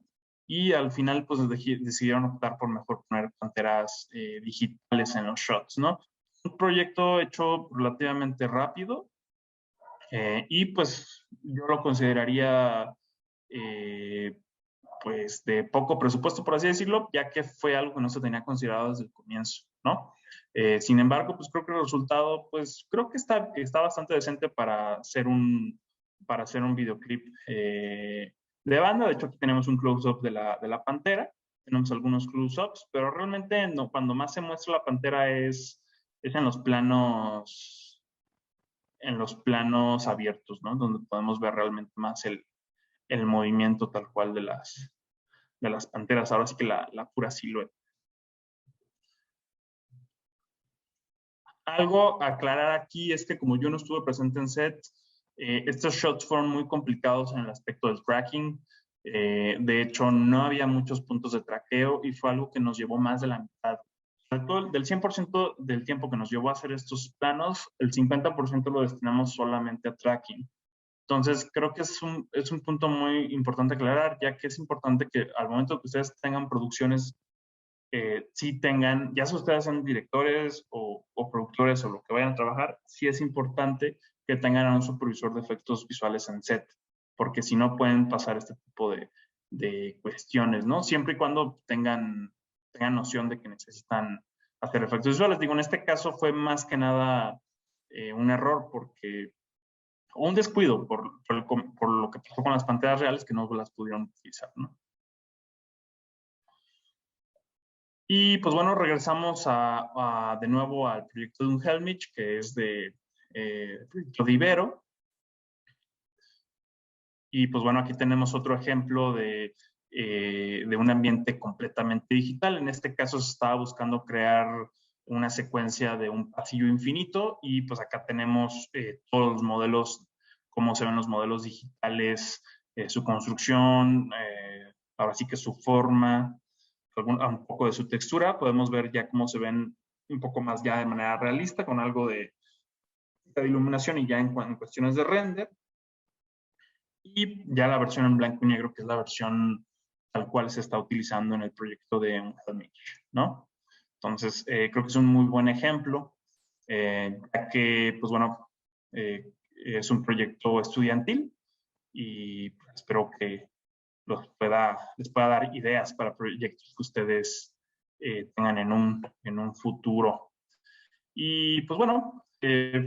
y al final pues decidieron optar por mejor poner panteras digitales en los shots, ¿no? Un proyecto hecho relativamente rápido, y pues yo lo consideraría pues de poco presupuesto, por así decirlo, ya que fue algo que no se tenía considerado desde el comienzo, ¿no? Sin embargo, pues creo que el resultado, pues creo que está bastante decente para hacer un videoclip de banda. De hecho, aquí tenemos un close-up de la pantera, tenemos algunos close-ups, pero realmente no, cuando más se muestra la pantera es en los planos abiertos, ¿no? Donde podemos ver realmente más el movimiento tal cual de las panteras, ahora sí que la pura silueta. Algo a aclarar aquí es que como yo no estuve presente en set, estos shots fueron muy complicados en el aspecto del tracking. De hecho, no había muchos puntos de traqueo y fue algo que nos llevó más de la mitad. Del 100% del tiempo que nos llevó a hacer estos planos, el 50% lo destinamos solamente a tracking. Entonces, creo que es un punto muy importante aclarar, ya que es importante que al momento que ustedes tengan producciones, sí tengan, ya si ustedes son directores o productores o lo que vayan a trabajar, sí es importante que tengan a un supervisor de efectos visuales en set, porque si no pueden pasar este tipo de cuestiones, ¿no? Siempre y cuando tengan noción de que necesitan hacer efectos visuales. Digo, en este caso fue más que nada un error porque o un descuido por lo que pasó con las panteras reales que no las pudieron utilizar, ¿no? Y pues bueno, regresamos de nuevo al proyecto de un Helmich, que es proyecto de Ibero. Y pues bueno, aquí tenemos otro ejemplo de un ambiente completamente digital. En este caso se estaba buscando crear una secuencia de un pasillo infinito, y pues acá tenemos todos los modelos, cómo se ven los modelos digitales, su construcción, ahora sí que su forma, un poco de su textura. Podemos ver ya cómo se ven un poco más ya de manera realista, con algo de iluminación y ya en cuestiones de render. Y ya la versión en blanco y negro, que es la versión tal cual se está utilizando en el proyecto de un Helmich, ¿no? Entonces, creo que es un muy buen ejemplo, ya que, pues bueno, es un proyecto estudiantil, y espero que les pueda dar ideas para proyectos que ustedes tengan en un futuro. Y pues bueno,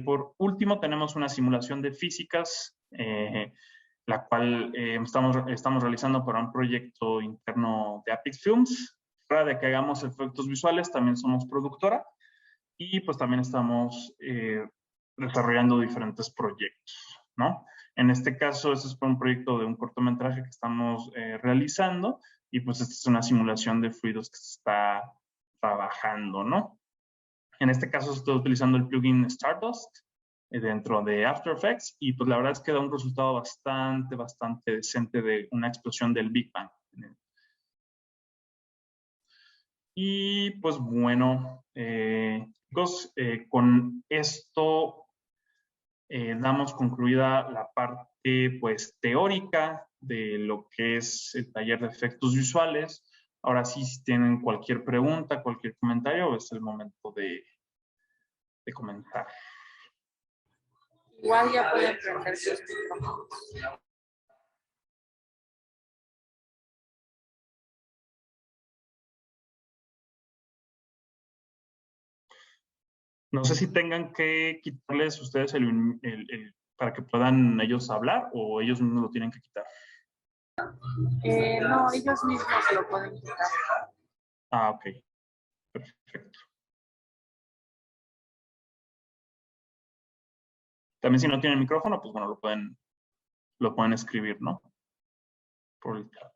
por último tenemos una simulación de físicas, la cual estamos realizando para un proyecto interno de Apix Films. Fuera de que hagamos efectos visuales, también somos productora, y pues también estamos desarrollando diferentes proyectos, ¿no? En este caso, este es un proyecto de un cortometraje que estamos realizando, y pues esta es una simulación de fluidos que se está trabajando, ¿no? En este caso estoy utilizando el plugin Stardust dentro de After Effects, y pues la verdad es que da un resultado bastante decente de una explosión del Big Bang. Y pues bueno, Chicos, con esto damos concluida la parte pues teórica de lo que es el taller de efectos visuales. Ahora sí, si tienen cualquier pregunta, cualquier comentario, es el momento de comentar. Igual ya pueden prender sus micrófonos. No sé si tengan que quitarles ustedes para que puedan ellos hablar o ellos mismos lo tienen que quitar. No, ellos mismos se lo pueden quitar. Ah, ok. Perfecto. También si no tienen micrófono, pues bueno, lo pueden escribir, ¿no? Por el chat.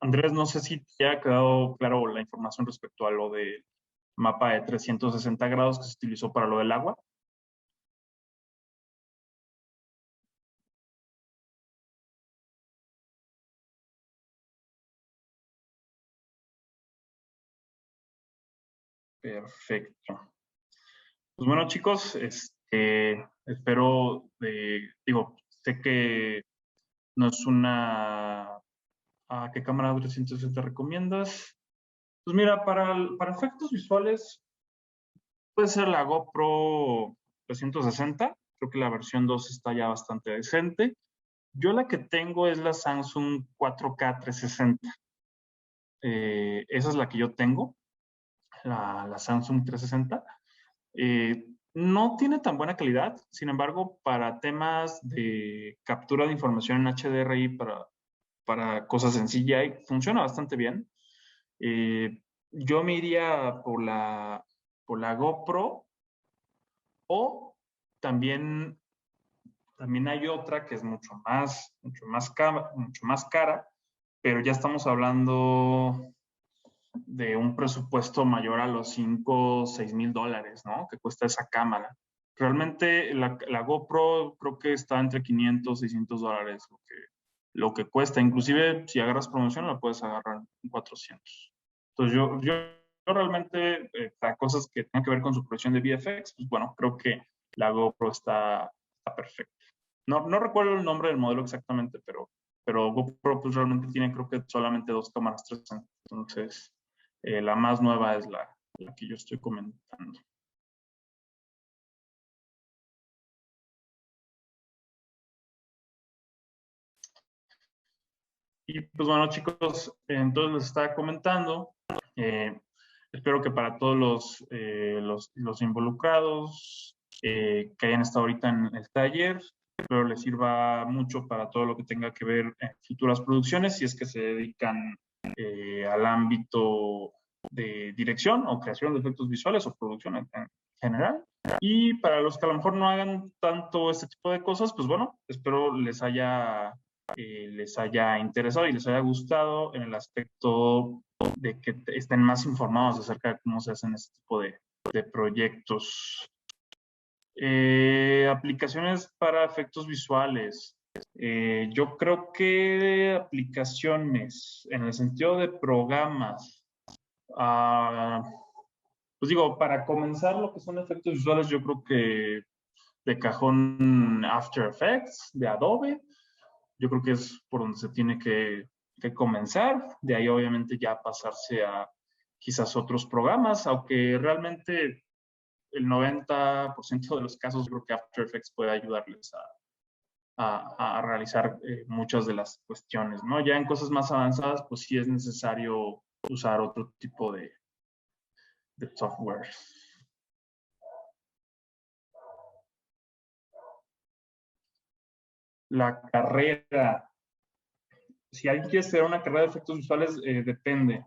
Andrés, no sé si te ha quedado claro la información respecto a lo del mapa de 360 grados que se utilizó para lo del agua. Perfecto. Pues bueno, chicos, espero, digo, sé que no es una... ¿A qué cámara 360 recomiendas? Pues mira, para efectos visuales puede ser la GoPro 360. Creo que la versión 2 está ya bastante decente. Yo la que tengo es la Samsung 4K 360. Esa es la que yo tengo, la Samsung 360. No tiene tan buena calidad, sin embargo, para temas de captura de información en HDRI para cosas en CGI, funciona bastante bien. Yo me iría por la GoPro o también, también hay otra que es mucho más cara, pero ya estamos hablando de un presupuesto mayor a los 5 o 6 mil dólares, ¿no? Que cuesta esa cámara. Realmente la GoPro creo que está entre 500 y 600 dólares lo que cuesta. Inclusive si agarras promoción la puedes agarrar en 400. Entonces yo realmente para cosas que tengan que ver con su producción de VFX, pues bueno, creo que la GoPro está perfecta. No recuerdo el nombre del modelo exactamente, pero GoPro pues realmente tiene creo que solamente 2 cámaras 360. Entonces, la más nueva es la que yo estoy comentando. Y pues bueno, chicos, entonces les estaba comentando. eh, Espero que para todos los involucrados que hayan estado ahorita en el taller, espero les sirva mucho para todo lo que tenga que ver en futuras producciones, si es que se dedican al ámbito de dirección o creación de efectos visuales o producción en general. Y para los que a lo mejor no hagan tanto este tipo de cosas, pues bueno, espero les haya interesado y les haya gustado en el aspecto de que estén más informados acerca de cómo se hacen este tipo de proyectos. Aplicaciones para efectos visuales. Yo creo que aplicaciones en el sentido de programas. Pues digo, para comenzar lo que son efectos visuales, yo creo que de cajón After Effects de Adobe. Yo creo que es por donde se tiene que comenzar. De ahí obviamente ya pasarse a quizás otros programas, aunque realmente el 90% de los casos creo que After Effects puede ayudarles a realizar muchas de las cuestiones, ¿no? Ya en cosas más avanzadas, pues sí es necesario usar otro tipo de software. La carrera. Si alguien quiere estudiar una carrera de efectos visuales, depende.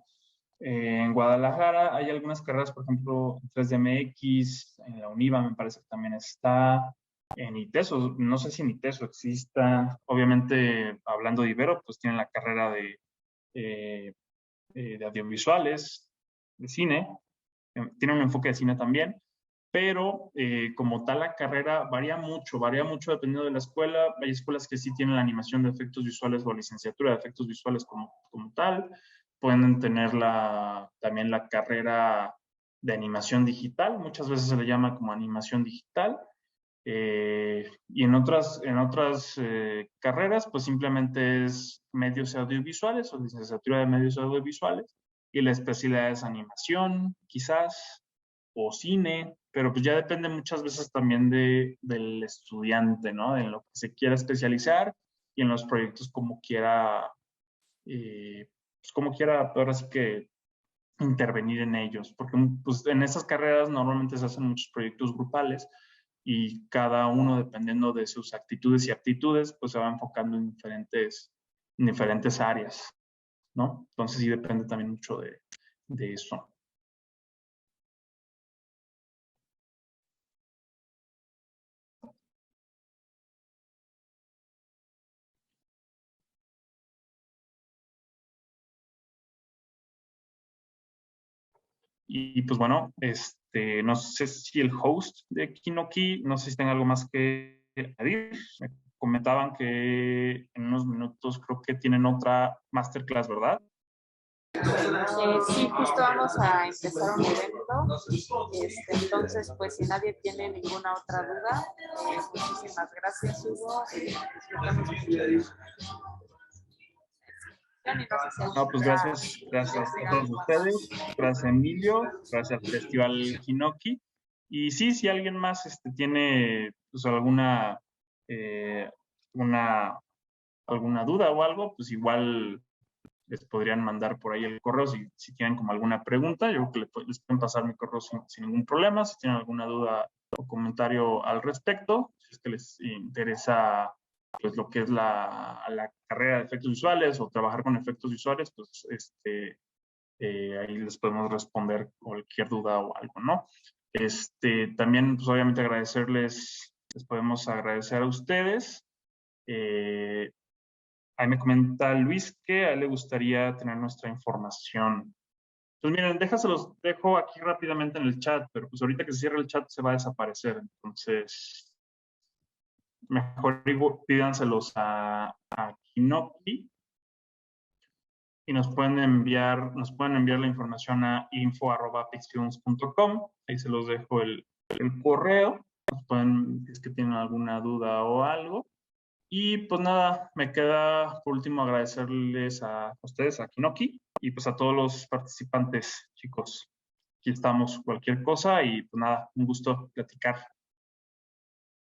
En Guadalajara hay algunas carreras, por ejemplo, 3DMX, en la UNIVA me parece que también está, en ITESO, no sé si en ITESO exista. Obviamente, hablando de Ibero, pues tienen la carrera de de audiovisuales, de cine. Tiene un enfoque de cine también, pero como tal la carrera varía mucho dependiendo de la escuela. Hay escuelas que sí tienen la animación de efectos visuales o licenciatura de efectos visuales como tal. Pueden tener también la carrera de animación digital, muchas veces se le llama como animación digital. Y en otras carreras, pues simplemente es medios audiovisuales o licenciatura de medios audiovisuales, y la especialidad es animación, quizás, o cine, pero pues ya depende muchas veces también del estudiante, ¿no? En lo que se quiera especializar y en los proyectos como quiera, ahora sí que intervenir en ellos, porque pues, en esas carreras normalmente se hacen muchos proyectos grupales y cada uno, dependiendo de sus actitudes y aptitudes, pues se va enfocando en diferentes áreas, ¿no? Entonces sí depende también mucho de eso. Y pues bueno, no sé si el host de Kinoki, no sé si tenga algo más que añadir. Me comentaban que en unos minutos creo que tienen otra masterclass, ¿verdad? Sí, justo vamos a empezar un evento. Entonces, pues si nadie tiene ninguna otra duda, muchísimas gracias, Hugo. Disfrutamos mucho. No, pues gracias a todos ustedes, gracias a Emilio, gracias al Festival Kinoki. Y sí, si alguien más tiene pues, alguna duda o algo, pues igual les podrían mandar por ahí el correo si tienen como alguna pregunta. Yo creo que les pueden pasar mi correo sin ningún problema. Si tienen alguna duda o comentario al respecto, si es que les interesa pues lo que es la carrera de efectos visuales o trabajar con efectos visuales, pues ahí les podemos responder cualquier duda o algo, ¿no? También, pues obviamente les podemos agradecer a ustedes. Ahí me comenta Luis que a él le gustaría tener nuestra información. Pues miren, déjaselos, dejo aquí rápidamente en el chat, pero pues ahorita que se cierre el chat se va a desaparecer. Entonces, mejor pídanselos a Kinoki y nos pueden enviar la información a info@pixfilms.com. Ahí se los dejo el correo. Si es que tienen alguna duda o algo. Y pues nada, me queda por último agradecerles a ustedes, a Kinoki, y pues a todos los participantes, chicos. Aquí estamos, cualquier cosa, y pues nada, un gusto platicar.